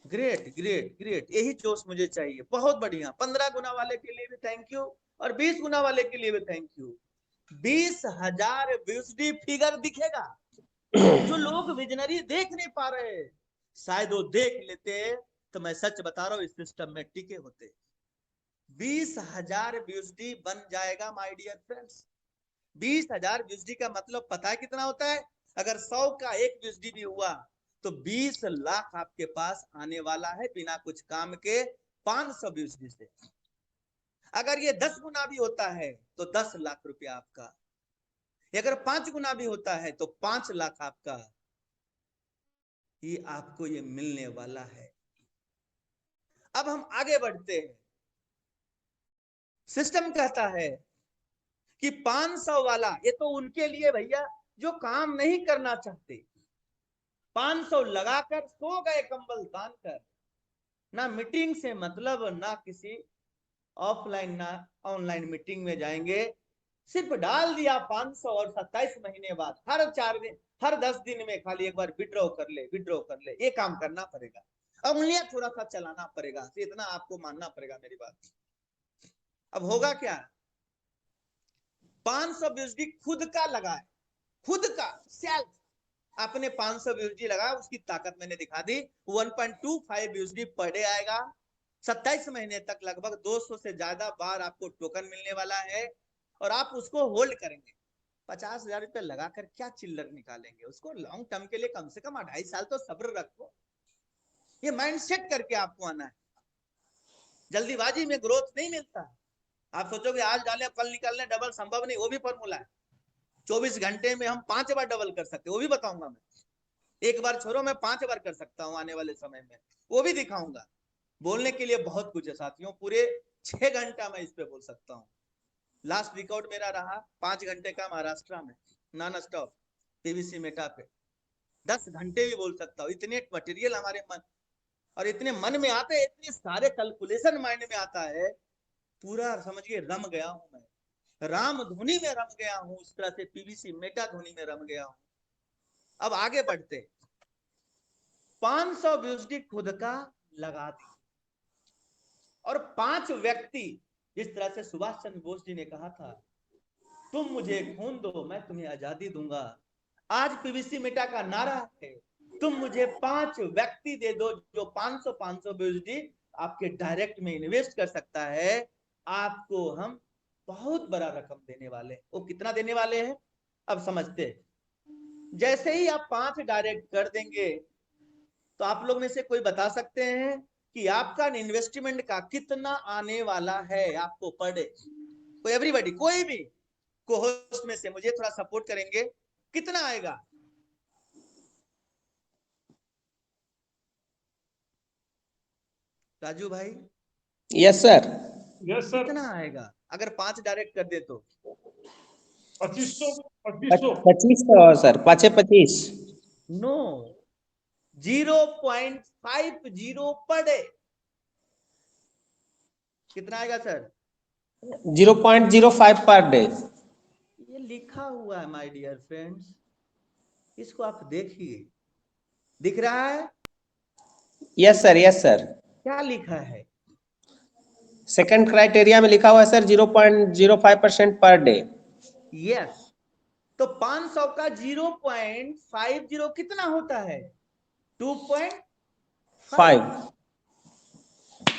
ग्रेट ग्रेट ग्रेट, यही जोश मुझे चाहिए। बहुत बढ़िया। 15 गुना वाले के लिए भी थैंक यू, और 20 गुना वाले के लिए भी थैंक यू। 20,000 BSD फिगर दिखेगा। जो लोग विजनरी देख नहीं पा रहे, शायद वो देख लेते तो मैं सच बता रहा हूं इस सिस्टम में टिके होते। 20,000 BSD बन जाएगा माय डियर फ्रेंड्स। 20,000 BSD का मतलब पता है कितना होता है? अगर 100 का 1 BSD भी हुआ तो 20 लाख आपके पास आने वाला है बिना कुछ काम के, 500 BSD से। अगर ये 10 गुना भी होता है तो 10 लाख रुपया आपका। अगर 5 गुना भी होता है तो 5 लाख आपका। ये आपको ये मिलने वाला है। अब हम आगे बढ़ते हैं। सिस्टम कहता है कि 500 वाला, ये तो उनके लिए भैया जो काम नहीं करना चाहते। 500 लगाकर सो गए कंबल तान कर, ना मीटिंग से मतलब, ना किसी ऑफलाइन ना ऑनलाइन मीटिंग में जाएंगे। सिर्फ डाल दिया 500 और 27 महीने बाद हर 4 दिन, हर 10 दिन में खाली एक बार विड्रॉ कर ले, विड्रॉ कर ले। ये काम करना पड़ेगा, उंगलियां थोड़ा सा चलाना पड़ेगा, इतना आपको मानना पड़ेगा मेरी बात। अब होगा क्या? 500 BSD खुद का लगाए, खुद का सेल्फ आपने 500 BSD लगा, उसकी ताकत मैंने दिखा दी। 1.25 BSD पर डे आएगा। 27 महीने तक लगभग 200 से ज्यादा बार आपको टोकन मिलने वाला है, और आप उसको होल्ड करेंगे। 50,000 रुपये लगाकर क्या चिल्लर निकालेंगे? उसको लॉन्ग टर्म के लिए कम से कम 2.5 साल तो सब्र रखो। ये माइंड सेट करके आपको आना है। जल्दीबाजी में ग्रोथ नहीं मिलता। आप सोचोगे आज डाले कल निकाल लें, डबल संभव नहीं। वो भी फॉर्मूला है। 24 घंटे में हम 5 बार डबल कर सकते हैं, वो भी बताऊंगा मैं। एक बार छोड़ो, मैं 5 बार कर सकता हूं आने वाले समय में, वो भी दिखाऊंगा। बोलने के लिए बहुत कुछ है साथियों, पूरे 6 घंटा मैं इस पे बोल सकता हूँ। लास्ट रिकॉर्ड मेरा रहा 5 घंटे का महाराष्ट्र में, नॉन स्टॉप पीवीसी मेटा पे। 10 घंटे भी बोल सकता हूँ। इतने मटेरियल हमारे मन और इतने मन में आते हैं, इतने सारे कैलकुलेशन माइंड में आता है, पूरा समझिए रम गया हूं मैं। राम धुनी में रम गया हूं, उस तरह से पीवीसी मेटा धुनी में रम गया हूं। अब आगे बढ़ते। 500 BSD खुद का लगा दी, और 5 व्यक्ति, जिस तरह से सुभाष चंद्र बोस जी ने कहा था, तुम मुझे खून दो मैं तुम्हें आजादी दूंगा। आज पीवीसी मेटा का नारा है, तुम मुझे 5 व्यक्ति दे दो जो 500 BSD आपके डायरेक्ट में इन्वेस्ट कर सकता है। आपको हम बहुत बड़ा रकम देने वाले। वो कितना देने वाले हैं अब समझते हैं। जैसे ही आप 5 डायरेक्ट कर देंगे, तो आप लोग में से कोई बता सकते हैं कि आपका इन्वेस्टमेंट का कितना आने वाला है आपको पर डे? कोई, एवरीबॉडी, कोई भी को-होस्ट में से मुझे थोड़ा सपोर्ट करेंगे, कितना आएगा? राजू भाई, यस सर। Yes sir. कितना आएगा अगर 5 डायरेक्ट कर दे तो? 2500, 2500। 2500 सर, 5-25। No, 0.50 per day. कितना आएगा सर? 0.05 per day. ये लिखा हुआ है माय डियर फ्रेंड्स, इसको आप देखिए, दिख रहा है? Yes sir, yes sir. क्या लिखा है? सेकंड क्राइटेरिया में लिखा हुआ है सर 0.05% पर डे। यस। तो 500 का 0.50 कितना होता है? 5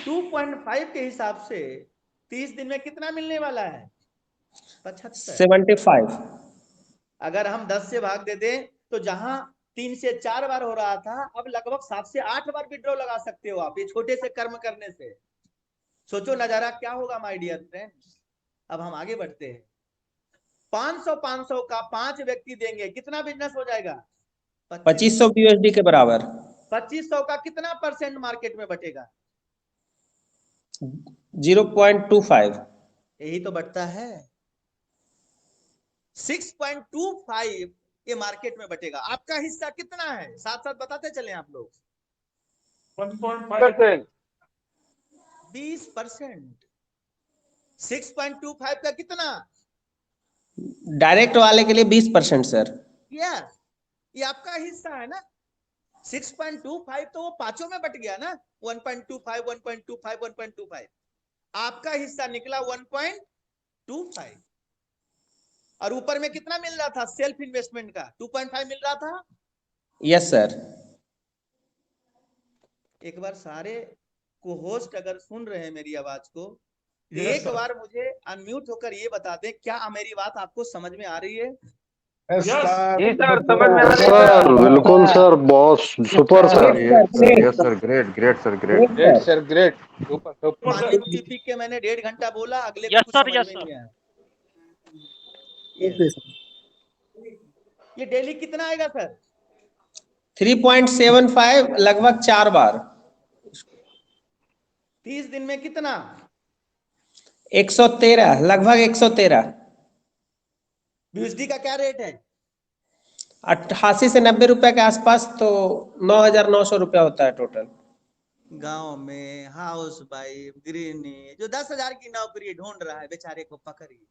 2.5 के हिसाब से 30 दिन में कितना मिलने वाला है? 75। 75। अगर हम 10 से भाग दे दें तो जहां 3 से 4 बार हो रहा था, अब लगभग 7 से 8 बार विड्रॉ लगा सकते हो आप, ये छोटे से कर्म करने से। सोचो नजारा क्या होगा माय डियर फ्रेंड्स। अब हम आगे बढ़ते हैं। 500 का 5 व्यक्ति देंगे, कितना बिजनेस हो जाएगा? 2500 USD के बराबर। 2500 का कितना परसेंट मार्केट में बटेगा? 0.25। यही तो बढ़ता है। 6.25 ये मार्केट में बटेगा। आपका हिस्सा कितना है? साथ साथ बताते चले आप लोग। 1.5। 20%। 6.25 का कितना? डायरेक्ट वाले के लिए 20% सर। यस, ये आपका हिस्सा है ना। 6.25 तो वो पांचों में बट गया ना। 1.25 1.25 1.25 आपका हिस्सा निकला 1.25। और ऊपर में कितना मिल रहा था सेल्फ इन्वेस्टमेंट का? 2.5 मिल रहा था। Yes sir. एक बार सारे को होस्ट अगर सुन रहे हैं मेरी आवाज को, Yes, एक sir. बार मुझे अनम्यूट होकर ये बता दें, क्या मेरी बात आपको समझ में आ रही है? Yes. जी सर, समझ में आ रही है सर बिल्कुल सर, बहुत super sir. Yes sir, great great sir, great great sir, great, super super. पानी पी पी के मैंने 1.5 घंटा बोला, अगले को यस कुछ सर, समझ यस में सर। नहीं आया। Yes. ये डेली कितना आएगा सर? 3.75 लगभग 4 बार। 30 दिन में कितना? 113 लगभग 113। बीएसडी का क्या रेट है? 88 से 90 रुपए के आसपास, तो 9,900 रुपया होता है टोटल। गांव में हाउस वाइफ गृहिणी जो 10,000 की नौकरी ढूंढ रहा है, बेचारे को पकड़िए,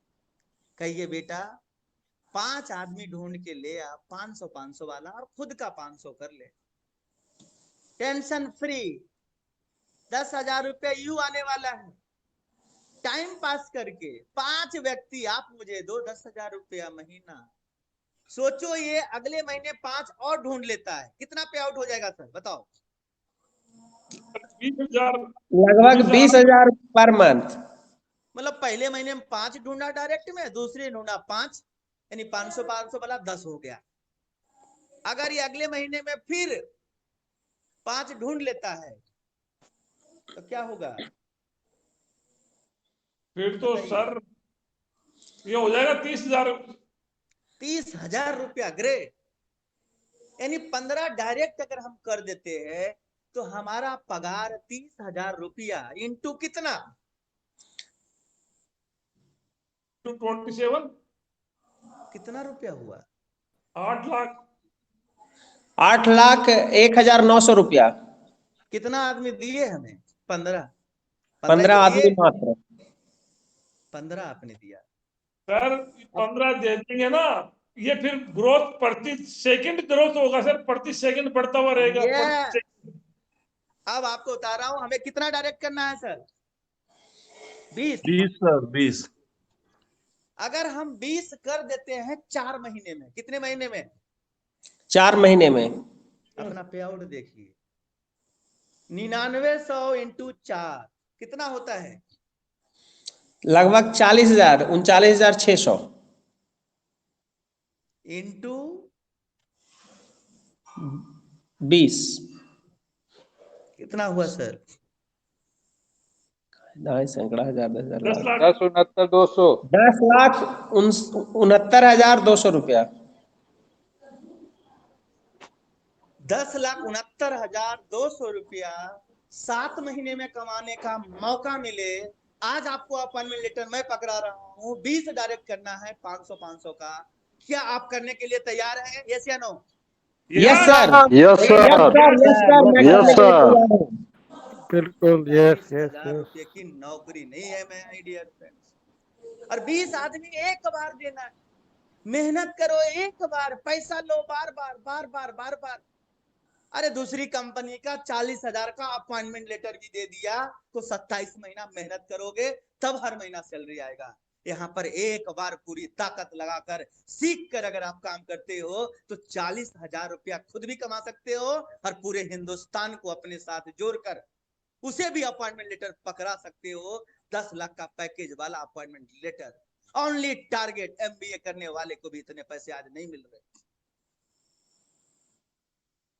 कहिए बेटा 5 आदमी ढूंढ के ले आ, 500 वाला, और खुद का 500 कर ले, टेंशन फ्री। 10,000 रुपया यू आने वाला है टाइम पास करके। 5 व्यक्ति आप मुझे दो, 10,000 रुपया महीना। सोचो ये अगले महीने 5 और ढूंढ लेता है, कितना पे आउट हो जाएगा सर बताओ? 20,000। लगभग 20,000 पर मंथ। मतलब पहले महीने में 5 ढूंढा डायरेक्ट में, दूसरे ढूंढा 5, यानी 500 वाला 10 हो गया। अगर ये अगले महीने में फिर 5 ढूंढ लेता है तो क्या होगा? फिर तो सर ये हो जाएगा 30,000। 30,000 रुपया। ग्रेट। यानी 15 डायरेक्ट अगर हम कर देते हैं तो हमारा पगार 30,000 रुपया इंटू कितना? 27। कितना रुपया हुआ? 8 लाख। 8,01,900 रुपया। कितना आदमी दिए हमें? 15 15 तो आदमी दिए। मात्र। 15 आपने दिया। सर 15 दे देंगे ना, ये फिर ग्रोथ प्रति सेकंड ग्रोथ होगा सर, प्रति सेकंड बढ़ता हुआ रहेगा। Yes. अब आपको बता रहा हूं हमें कितना डायरेक्ट करना है सर? 20। 20 सर, 20। अगर हम 20 कर देते हैं 4 महीने में, कितने महीने में? 4 महीने में। अपना पे आउट देखिए, 9900 इंटू 4 कितना होता है? लगभग 40,000, 39,600 इंटू 20 कितना हुआ सर? 10,000 10 लाख। 10,69,200। 10,69,200 रुपया। 10,69,200 रुपया 7 महीने में कमाने का मौका मिले। आज आपको अपॉइंटमेंट लेटर मैं पकड़ा रहा हूं, 20 डायरेक्ट करना है 500 का। क्या आप करने के लिए तैयार हैं? यस या no? Yes sir, yes sir, yes sir, बिल्कुल, यस यस 20,000 रुपये की नौकरी नहीं है मैं डियर फ्रेंड्स। और 20 आदमी एक बार देना है। मेहनत करो एक बार, पैसा लो बार बार बार बार बार बार। अरे दूसरी कंपनी का 40,000 का अपॉइंटमेंट लेटर भी दे दिया तो 27 महीना मेहनत करोगे तब हर महीना सैलरी आएगा। यहाँ पर एक बार पूरी ताकत लगाकर सीख कर अगर आप काम करते हो तो 40,000 रुपया खुद भी कमा सकते हो और पूरे हिंदुस्तान को अपने साथ जोड़कर उसे भी अपॉइंटमेंट लेटर पकड़ा सकते हो। 10 लाख का पैकेज वाला appointment letter, only target. MBA करने वाले को भी इतने पैसे आज नहीं मिल रहे।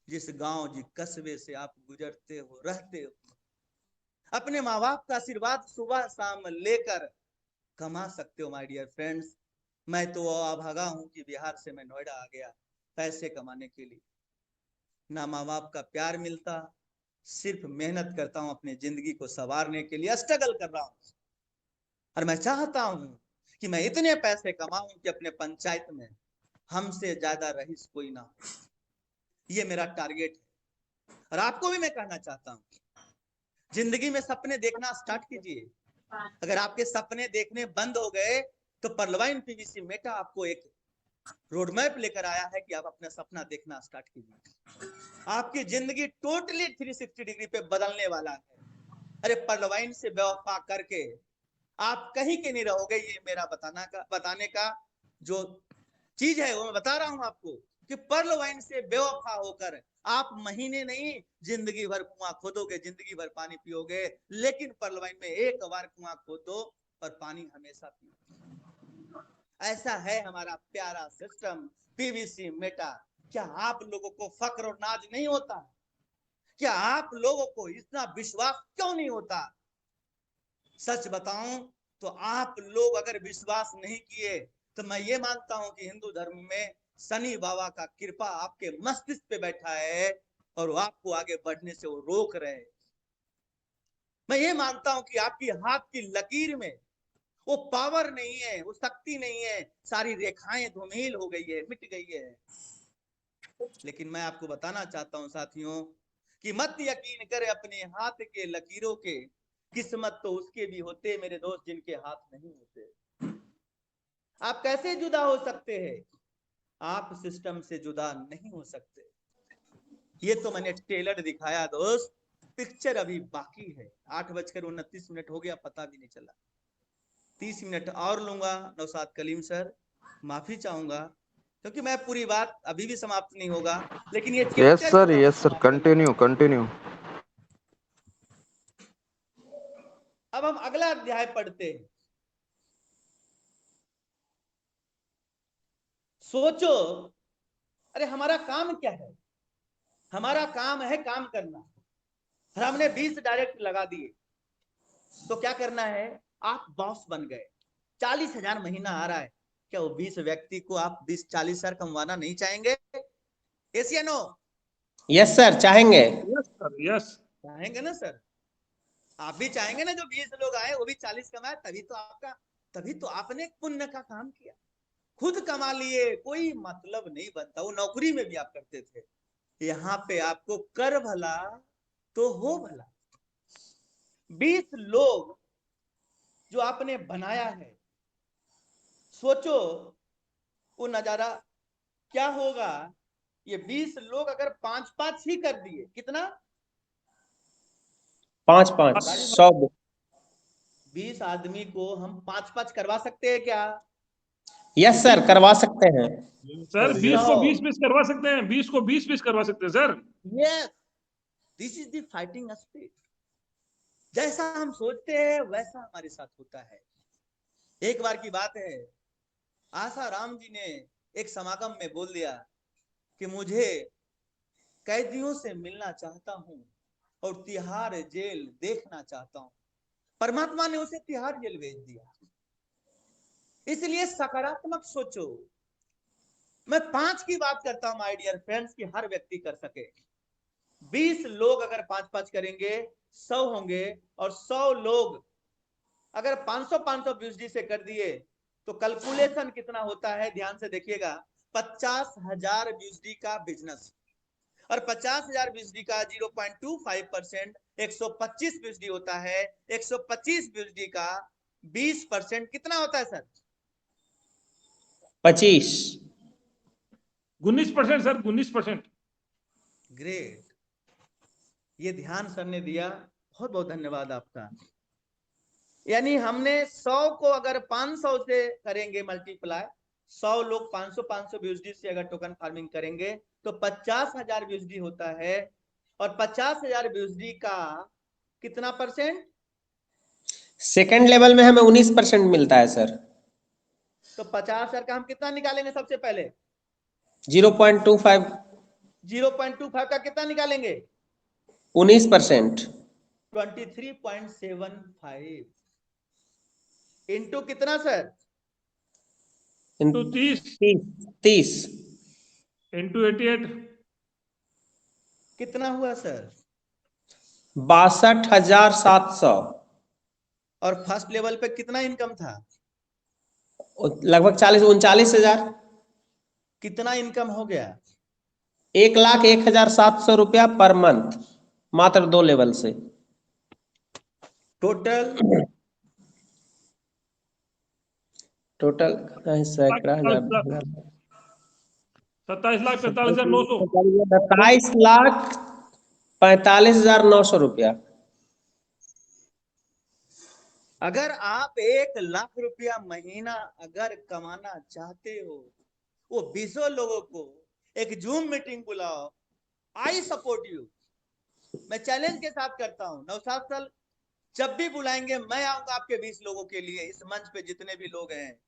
जिस गांव जी कस्बे से आप गुजरते हो, रहते हो, अपने माँ बाप का आशीर्वाद सुबह शाम लेकर कमा सकते हो माय डियर फ्रेंड्स। मैं तो अभागा हूं कि बिहार से मैं नोएडा आ गया पैसे कमाने के लिए। ना माँ बाप का प्यार मिलता, सिर्फ मेहनत करता हूं अपनी जिंदगी को संवारने के लिए, स्ट्रगल कर रहा हूं। और मैं चाहता हूं कि मैं इतने पैसे कमाऊं कि अपने पंचायत में हमसे ज्यादा रईस कोई ना हो। ये मेरा टारगेट है। और आपको भी मैं कहना चाहता हूं, जिंदगी में सपने देखना स्टार्ट कीजिए। अगर आपके सपने देखने बंद हो गए तो पर्लवाइन पीवीसी मेटा आपको एक रोड मैप लेकर आया है कि आप अपना सपना देखना स्टार्ट कीजिए। आपकी जिंदगी टोटली 360 डिग्री पे बदलने वाला है। अरे पर्लवाइन से बेवफा करके आप कहीं के नहीं रहोगे। ये मेरा बताने का जो चीज है वो मैं बता रहा हूं आपको कि पर्लवाइन से बेवफा होकर आप महीने नहीं जिंदगी भर कुआं खोदोगे, जिंदगी भर पानी पियोगे, लेकिन पर्लवाइन में एक बार कुआं खोदो और पानी हमेशा पियो। ऐसा है हमारा प्यारा सिस्टम पीवीसी मेटा। क्या आप लोगों को फक्र और नाज नहीं होता? क्या आप लोगों को इतना विश्वास क्यों नहीं होता? सच बताऊं तो आप लोग अगर विश्वास नहीं किए तो मैं ये मानता हूं कि हिंदू धर्म में शनि बाबा का कृपा आपके मस्तिष्क पे बैठा है और वो आपको आगे बढ़ने से वो रोक रहे हैं। मैं ये मानता हूं कि आपकी हाथ की लकीर में वो पावर नहीं है, वो शक्ति नहीं है, सारी रेखाएं धूमिल हो गई है, मिट गई है। लेकिन मैं आपको बताना चाहता हूं साथियों कि मत यकीन करे अपने हाथ के लकीरों के, किस्मत तो उसके भी होते मेरे दोस्त जिनके हाथ नहीं होते। आप कैसे जुदा हो सकते हैं? आप सिस्टम से जुदा नहीं हो सकते। ये तो मैंने टेलर दिखाया दोस्त, पिक्चर अभी बाकी है। 8:29 हो गया, पता भी नहीं चला। 30 मिनट और लूंगा। नौशाद कलीम सर, माफी चाहूंगा क्योंकि मैं पूरी बात अभी भी समाप्त नहीं होगा, लेकिन ये Yes, चैप्टर sir. को मैं Yes, sir. समाप्त करना Continue. चाहता हूं। Continue. अब हम अगला अध्याय पढ़ते हैं। सोचो, अरे हमारा काम क्या है? हमारा काम है काम करना। और हमने 20 डायरेक्ट लगा दिए तो क्या करना है? आप बॉस बन गए। 40,000 महीना आ रहा है, क्या वो 20 व्यक्ति को आप 20-40,000 कमवाना नहीं चाहेंगे? यस या नो? यस सर, चाहेंगे। Yes sir, yes. चाहेंगे ना सर? आप भी चाहेंगे ना जो 20 लोग आए वो भी 40 कमाए? तभी तो आपने पुण्य का काम किया। खुद कमा लिए, कोई मतलब नहीं बनता। वो नौकरी में भी आप करते थे, यहाँ पे आपको कर भला तो हो भला। 20 लोग जो आपने बनाया है, सोचो वो नजारा क्या होगा। ये 20 लोग अगर 5-5 ही कर दिए, कितना? 5-5 100। 20 आदमी को हम 5-5 करवा सकते हैं क्या? यस सर, करवा सकते हैं। सर तो 20 को जाओ। 20 पीस करवा सकते हैं, 20 को 20 पीस करवा सकते हैं sir. Yes, this is the fighting spirit. जैसा हम सोचते हैं वैसा हमारे साथ होता है। एक बार की बात है, आसाराम जी ने एक समागम में बोल दिया कि मुझे कैदियों से मिलना चाहता हूं और तिहाड़ जेल देखना चाहता हूं। परमात्मा ने उसे तिहाड़ जेल भेज दिया। इसलिए सकारात्मक सोचो। मैं 5 की बात करता हूं माय डियर फ्रेंड्स कि हर व्यक्ति कर सके। 20 लोग अगर 5-5 करेंगे 100 होंगे, और 100 लोग अगर 500-500 बीएसडी से कर दिए तो कैलकुलेशन कितना होता है? ध्यान से देखिएगा। 50,000 बीएसडी का बिजनेस, और 50,000 बीएसडी का 0.25% 125 बीएसडी होता है। 125 बीएसडी का 20% कितना होता है सर? 25। 19% सर, 19%। ग्रेट, ये ध्यान सर ने दिया, बहुत बहुत धन्यवाद आपका। यानी हमने 100 को अगर 500 से करेंगे मल्टीप्लाई, 100 लोग 500 बीएसडी से अगर टोकन फार्मिंग करेंगे तो 50,000 बीएसडी होता है। और 50,000 बीएसडी का कितना परसेंट? सेकंड लेवल में हमें 19% मिलता है सर। तो 50,000 का हम कितना निकालेंगे? सबसे पहले 0.25 0.25 का कितना निकालेंगे? 19%। 23.75 इंटू कितना सर? तो 30 30 इंटू 88 कितना हुआ सर? 62,700। और फर्स्ट लेवल पे कितना इनकम था? लगभग 39,000। कितना इनकम हो गया? 1,01,700 रुपया पर मंथ, मात्र 2 लेवल से। टोटल टोटल सैकड़ा 27,45,900 27,45,900 रुपया। अगर आप 1 लाख रुपया महीना अगर कमाना चाहते हो, वो 20 लोगों को एक जूम मीटिंग बुलाओ, आई सपोर्ट यू। मैं चैलेंज के साथ करता हूं, नौशाद सर जब भी बुलाएंगे मैं आऊंगा आपके 20 लोगों के लिए। इस मंच पे जितने भी लोग हैं,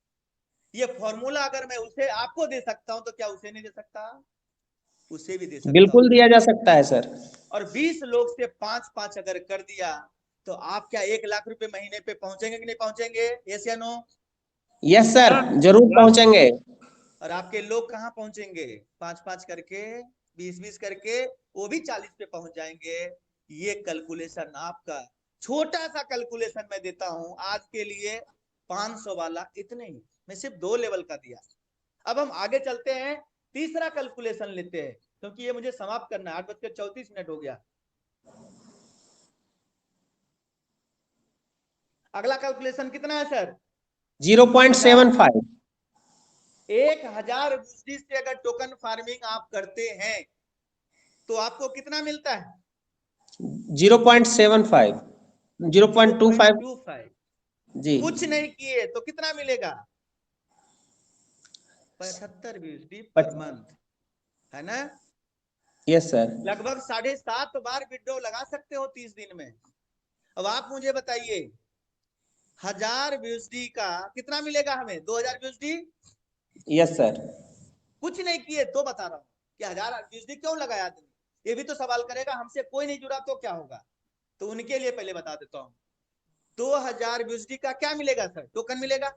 ये फॉर्मूला अगर मैं उसे आपको दे सकता हूं तो क्या उसे नहीं दे सकता? उसे भी दे सकता बिल्कुल हूं। दिया जा सकता है सर। और 20 लोग से 5-5 अगर कर दिया तो आप क्या 1 लाख रुपए महीने पे पहुंचेंगे कि नहीं पहुंचेंगे? यस या नो? यस सर, जरूर पहुंचेंगे। और आपके लोग कहाँ पहुंचेंगे? 5-5 करके, 20-20 करके, वो भी 40 पे पहुंच जाएंगे। ये कैलकुलेशन आपका छोटा सा कैलकुलेशन मैं देता हूं आज के लिए, 500 वाला इतने ही, मैं सिर्फ 2 लेवल का दिया। अब हम आगे चलते हैं, तीसरा कैलकुलेशन लेते हैं, क्योंकि ये मुझे समाप्त करना है। 8:34 हो गया। अगला कैलकुलेशन कितना है सर? 0.75। 1,000 बीएसडी से अगर टोकन फार्मिंग आप करते हैं तो आपको कितना मिलता है? 0.75 0.25 जी। कुछ नहीं किए तो कितना मिलेगा? 75 बीएसडी पर मंथ, है ना? Yes sir. लगभग 7.5 बार विड्रॉ लगा सकते हो 30 दिन में। अब आप मुझे बताइए, 1,000 बीएसडी का कितना मिलेगा हमें? 2,000 बीएसडी। Yes sir. कुछ नहीं किए तो बता रहा हूं कि 1,000 बीएसडी क्यों लगाया आदमी। ये भी तो सवाल करेगा, हमसे कोई नहीं जुड़ा तो क्या होगा? तो उनके लिए पहले बता देता हूं, 2,000 बीएसडी का क्या मिलेगा सर? टोकन मिलेगा,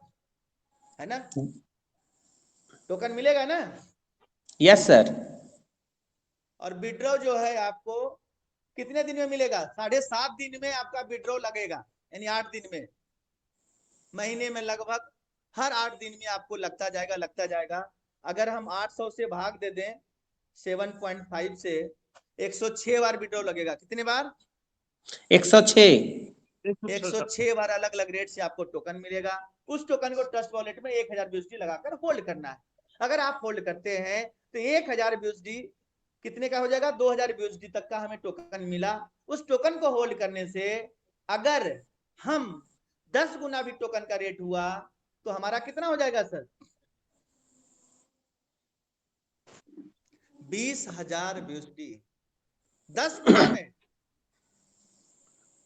है ना? टोकन मिलेगा ना? Yes sir. और विड्रॉ जो है आपको कितने दिन में मिलेगा? 7.5 दिन में आपका विड्रॉ लगेगा, यानी 8 दिन में। महीने में लगभग हर 8 दिन में आपको लगता जाएगा। अगर हम 800 से भाग दे दें 7.5 से, 106 बार विड्रॉ लगेगा। कितने बार? 106 बार अलग अलग रेट से आपको टोकन मिलेगा। उस टोकन को ट्रस्ट वॉलेट में 1,000 बीएसडी लगाकर होल्ड करना है। अगर आप होल्ड करते हैं तो 1,000 बीएसडी कितने का हो जाएगा? 2,000 बीएसडी तक का हमें टोकन मिला। उस टोकन को होल्ड करने से अगर हम 10 गुना भी टोकन का रेट हुआ तो हमारा कितना हो जाएगा सर? 20,000 बीएसडी 10 गुना में।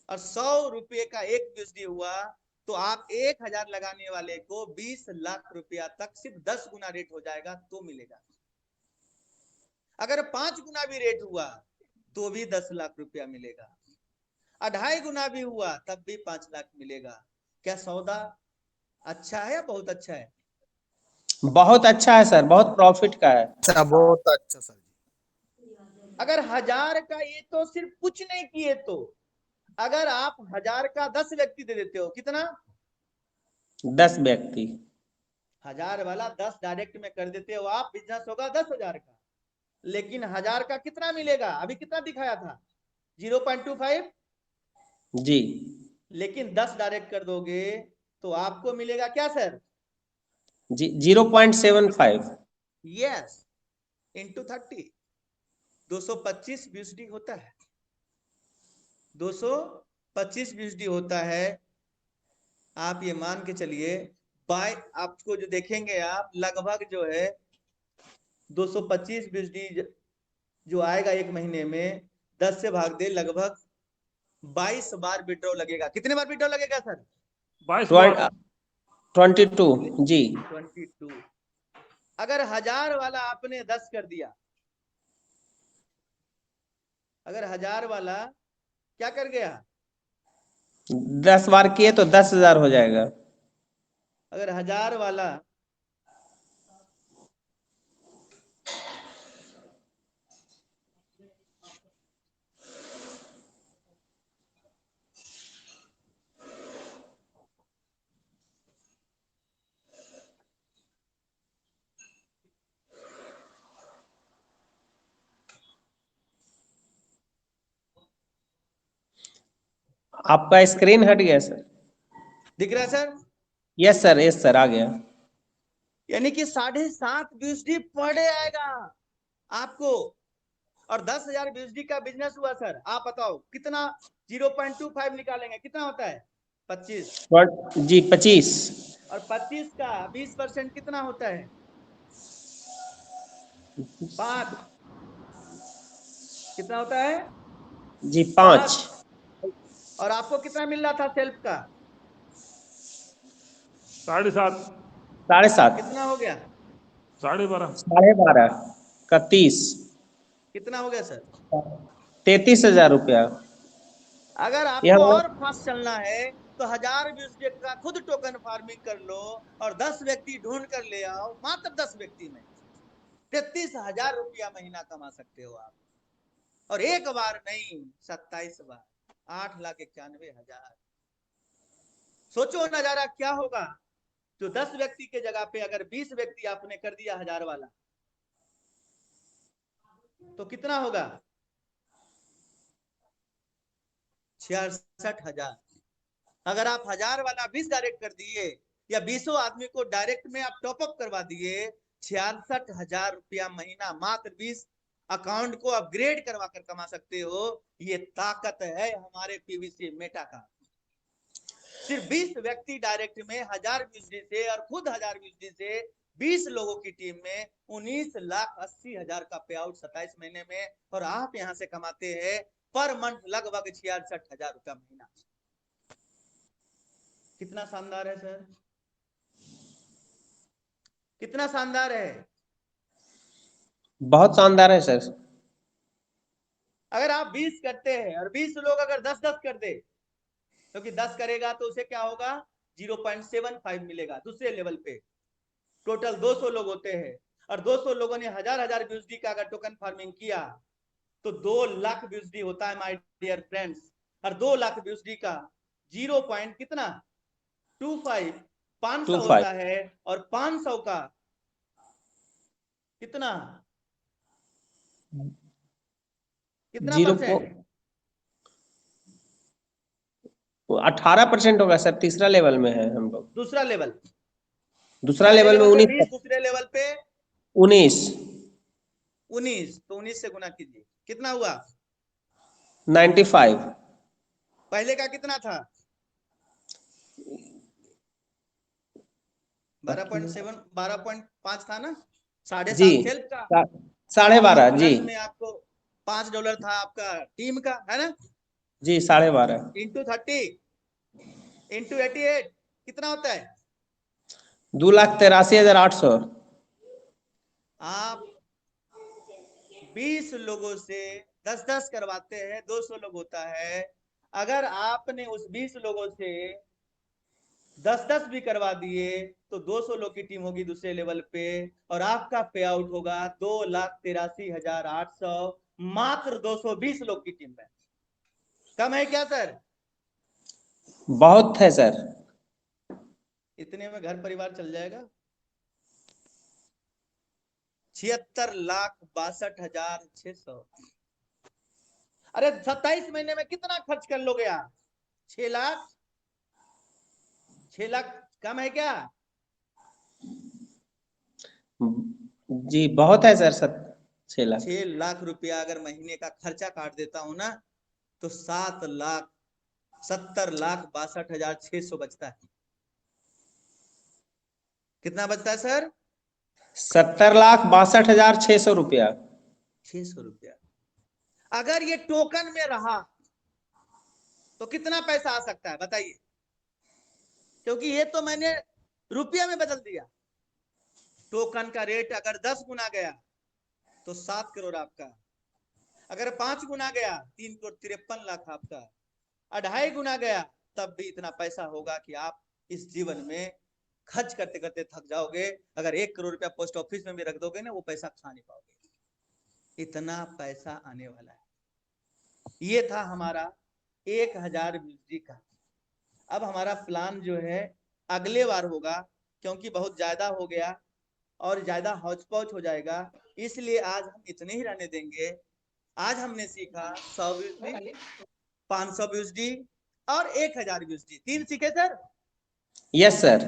और 100 रुपये का एक बीएसडी हुआ तो आप 1,000 लगाने वाले को 20 लाख रुपया तक सिर्फ 10 गुना रेट हो जाएगा तो मिलेगा। अगर 5 गुना भी रेट हुआ तो भी 10 लाख रुपया मिलेगा। 2.5 गुना भी हुआ तब भी 5 लाख मिलेगा। क्या सौदा अच्छा है या बहुत अच्छा है? बहुत अच्छा है सर, बहुत प्रॉफिट का है। अच्छा, बहुत अच्छा सर। अगर 1,000 का ये तो सिर्फ कुछ नहीं किए तो, अगर आप 1,000 का 10 व्यक्ति दे देते हो, कितना? 10 व्यक्ति। 1,000 वाला 10 डायरेक्ट में कर देते हो आप, बिजनेस होगा 10,000 का। लेकिन 1,000 का कितना मिलेगा? अभी कितना दिखाया था? 0.25 जी। लेकिन 10 डायरेक्ट कर दोगे तो आपको मिलेगा क्या सर? जी 0.75। यस, इंटू 30 225 बीएसडी होता है। 225 बीएसडी होता है। आप ये मान के चलिए बाय आपको जो देखेंगे आप लगभग जो है 225 बीएसडी जो आएगा एक महीने में 10 से भाग दे लगभग 22 बार विड्रॉ लगेगा। कितने बार विड्रॉ लगेगा सर? 22 बार। 22 जी। 22। अगर 1000 वाला आपने 10 कर दिया, अगर 1000 वाला क्या कर गया, 10 बार किए तो 10,000 हो जाएगा। अगर 1000 वाला आपका स्क्रीन हट गया सर। दिख रहा है सर? यस सर आ गया। यानी कि 7.5 बीएसडी पर डे आएगा आपको, और 10,000 बीएसडी का बिजनेस हुआ सर। आप बताओ कितना 0.25 निकालेंगे, कितना होता है? 25 जी 25 और 25 का 20% कितना होता है? 5। कितना होता है? जी 5। और आपको कितना मिल रहा था सेल्फ का? 7.5 7.5 कितना हो गया? 12.5 12.5 का 30 कितना हो गया सर? 33,000 रुपया। अगर यह आपको और फास्ट चलना है तो 1000 बीएसडी का खुद टोकन फार्मिंग कर लो और 10 व्यक्ति ढूंढ कर ले आओ। मात्र 10 व्यक्ति में 33,000 रुपया महीना कमा सकते हो आप, और एक बार नहीं 27 बार 8,91,000। सोचो नजारा क्या होगा जो 10 व्यक्ति के जगह पे अगर 20 व्यक्ति आपने कर दिया 1000 वाला, तो कितना होगा? 66,000। अगर आप 1000 वाला 20 डायरेक्ट कर दिए या 20 आदमी को डायरेक्ट में आप टॉपअप करवा दिए, 66,000 रुपया महीना मात्र 20 अकाउंट को अपग्रेड करवा कर कमा सकते हो। ये ताकत है हमारे पीवीसी मेटा का। सिर्फ 20 व्यक्ति डायरेक्ट में 1000 बीएसडी से और खुद 1000 बीएसडी से 20 लोगों की टीम में 19,80,000 का पे आउट 27 महीने में, और आप यहां से कमाते हैं पर मंथ लगभग 66,000 रुपया महीना। कितना शानदार है सर, कितना शानदार है। बहुत शानदार है सर। अगर आप 20 करते हैं और 20 लोग अगर 10-10 कर दे, क्योंकि 10 करेगा तो उसे क्या होगा 0.75 मिलेगा दूसरे लेवल पे। टोटल 200 लोग होते हैं और 200 लोगों ने 1000 बीएसडी का अगर टोकन फार्मिंग किया तो 2 लाख बीएसडी होता है माय डियर फ्रेंड्स। और 2 लाख बीएसडी का 0. कितना 25 500 होता है, और 500 का कितना कितना 18% होगा सर। तीसरा लेवल में है हम लोग। दूसरा लेवल में 19। दूसरे लेवल पे 19 तो 19 से गुना कीजिए, कितना हुआ? 95। पहले का कितना था? 12.5 था ना, 7.5 सेल्फ का, 12.5 जी में आपको $5 था आपका टीम का, है ना जी 12.5 इंटू 30 इंटू 88 कितना होता है? 2,83,800। आप 20 लोगों से 10-10 करवाते हैं, 200 लोग होता है। अगर आपने उस 20 लोगों से 10-10 भी करवा दिए तो 200 लोग की टीम होगी दूसरे लेवल पे, और आपका पे आउट होगा 2,83,800 मात्र 220 लोग की टीम में। कम है क्या सर? बहुत है सर। इतने में घर परिवार चल जाएगा। 76,62,600। अरे 27 महीने में कितना खर्च कर लोगे आप? 6 लाख 6 लाख कम है क्या? जी बहुत है सर। 6 लाख 6 लाख रुपया अगर महीने का खर्चा काट देता हूं ना, तो 7,70,62,600 बचता है। कितना बचता है सर? 70,62,600 रुपया। 600 रुपया। अगर ये टोकन में रहा तो कितना पैसा आ सकता है बताइए, क्योंकि ये तो मैंने रुपया में बदल दिया। टोकन का रेट अगर 10 गुना गया तो 7 करोड़ आपका, अगर 5 गुना गया 3 करोड़ 53 लाख आपका, 2.5 गुना गया तब भी इतना पैसा होगा कि आप इस जीवन में खर्च करते करते थक जाओगे। अगर 1 करोड़ रुपया पोस्ट ऑफिस में भी रख दोगे ना, वो पैसा खा नहीं पाओगे, इतना पैसा आने वाला है। ये था हमारा 1000 बिजली का। अब हमारा प्लान जो है अगले बार होगा, क्योंकि बहुत ज्यादा हो गया और ज्यादा हौच पौच हो जाएगा, इसलिए आज हम इतने ही रहने देंगे। आज हमने सीखा 100 यूएसडी, 500 यूएसडी और 1000 यूएसडी, 3 सीखे सर। Yes sir.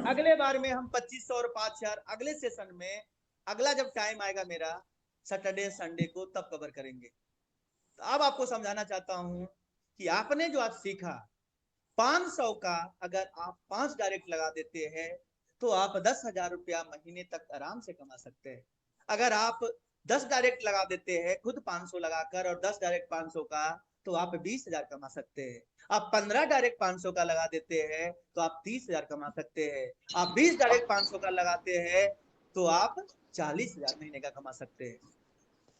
अगले बार में हम 2500 और 5000 अगले सेशन में, अगला जब टाइम आएगा मेरा सैटरडे संडे को, तब कवर करेंगे। तो अब आपको समझाना चाहता हूं कि आपने जो आज सीखा 500 का अगर आप 5 डायरेक्ट लगा देते हैं तो आप 10,000 रुपया महीने तक आराम से कमा सकते हैं। अगर आप 10 डायरेक्ट लगा देते हैं खुद 500 लगाकर और 10 डायरेक्ट 500 का, तो आप 20,000 कमा सकते हैं। आप 15 डायरेक्ट 500 का लगाते हैं तो आप 30,000 कमा सकते हैं। आप 20 डायरेक्ट 500 का लगाते हैं तो आप 40,000 महीने का कमा सकते हैं।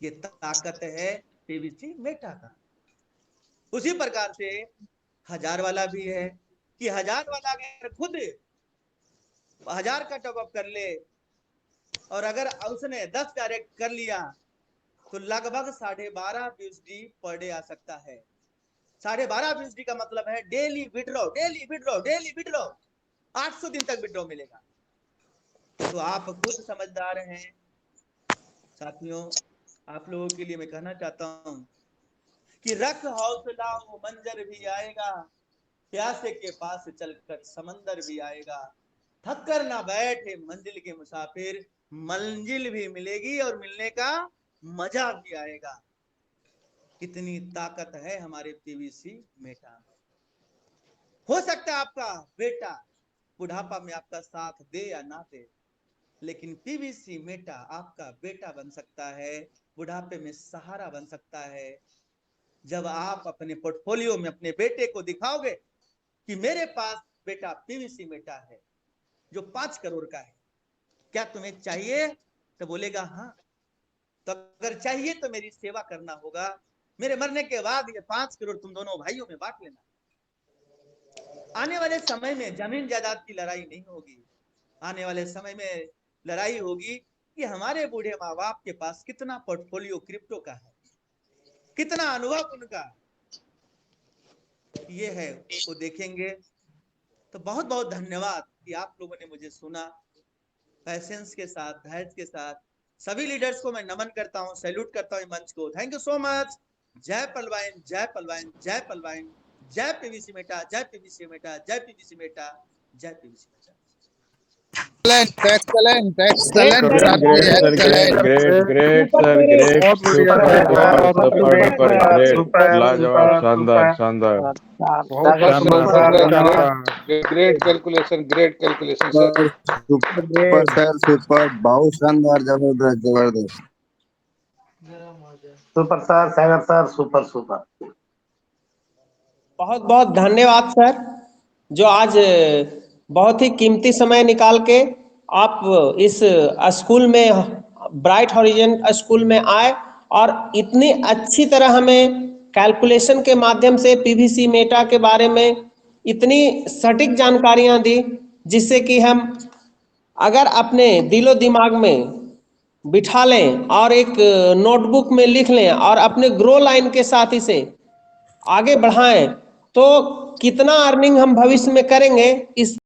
ये ताकत है पीवीसी मेटा का। उसी प्रकार से 1000 वाला भी है कि 1000 वाला अगर खुद 1000 का टॉपअप कर ले और अगर उसने 10 डायरेक्ट कर लिया तो लगभग 12.5 यूएसडी पर डे आ सकता है। 12.5 यूएसडी का मतलब है daily withdraw, daily withdraw, daily withdraw, 800 दिन तक विड्रॉ मिलेगा। तो आप खुद समझदार हैं साथियों। आप लोगों के लिए मैं कहना चाहता हूं कि रख हौसला, वो मंजर भी आएगा, प्यासे के पास चलकर समंदर भी आएगा। थक कर ना बैठे मंजिल के मुसाफिर, मंजिल भी मिलेगी और मिलने का मजा भी आएगा। कितनी ताकत है हमारे पीवीसी मेटा में। हो सकता है आपका बेटा बुढ़ापा में आपका साथ दे या ना दे, लेकिन पीवीसी मेटा आपका बेटा बन सकता है, बुढ़ापे में सहारा बन सकता है। जब आप अपने पोर्टफोलियो में अपने बेटे को दिखाओगे कि मेरे पास बेटा पीवीसी मेटा है जो 5 करोड़ का है, क्या तुम्हें चाहिए? तो बोलेगा हाँ। तो अगर चाहिए तो मेरी सेवा करना होगा, मेरे मरने के बाद ये 5 करोड़ तुम दोनों भाइयों में बांट लेना। आने वाले समय में जमीन जायदाद की लड़ाई नहीं होगी, आने वाले समय में लड़ाई होगी कि हमारे बूढ़े माँ बाप के पास कितना पोर्टफोलियो क्रिप्टो का है, कितना अनुभव उनका ये है, वो देखेंगे। तो बहुत बहुत धन्यवाद कि आप लोगों ने मुझे सुना, पैसेंस के साथ, धैर्य के साथ। सभी लीडर्स को मैं नमन करता हूं, सैल्यूट करता हूं मंच को। Thank you so much. जय पलवाइन, जय पलवाइन, जय पलवाइन, जय पीवीसी मेटा, जय पीवीसी मेटा, जय पीवीसी मेटा, जय PVC Meta. Excellent, Great, sir, great, super, great, लाजवाब, शानदार। Great calculation sir. सुपर, बहुत शानदार, जबरदस्त। सुपर सर, सागर सर, सुपर। बहुत बहुत धन्यवाद सर, जो आज बहुत ही कीमती समय निकाल के आप इस स्कूल में, ब्राइट हॉरिजन स्कूल में आए और इतनी अच्छी तरह हमें कैलकुलेशन के माध्यम से पीवीसी मेटा के बारे में इतनी सटीक जानकारियां दी, जिससे कि हम अगर अपने दिलो दिमाग में बिठा लें और एक नोटबुक में लिख लें और अपने ग्रो लाइन के साथ इसे आगे बढ़ाएं, तो कितना अर्निंग हम भविष्य में करेंगे इस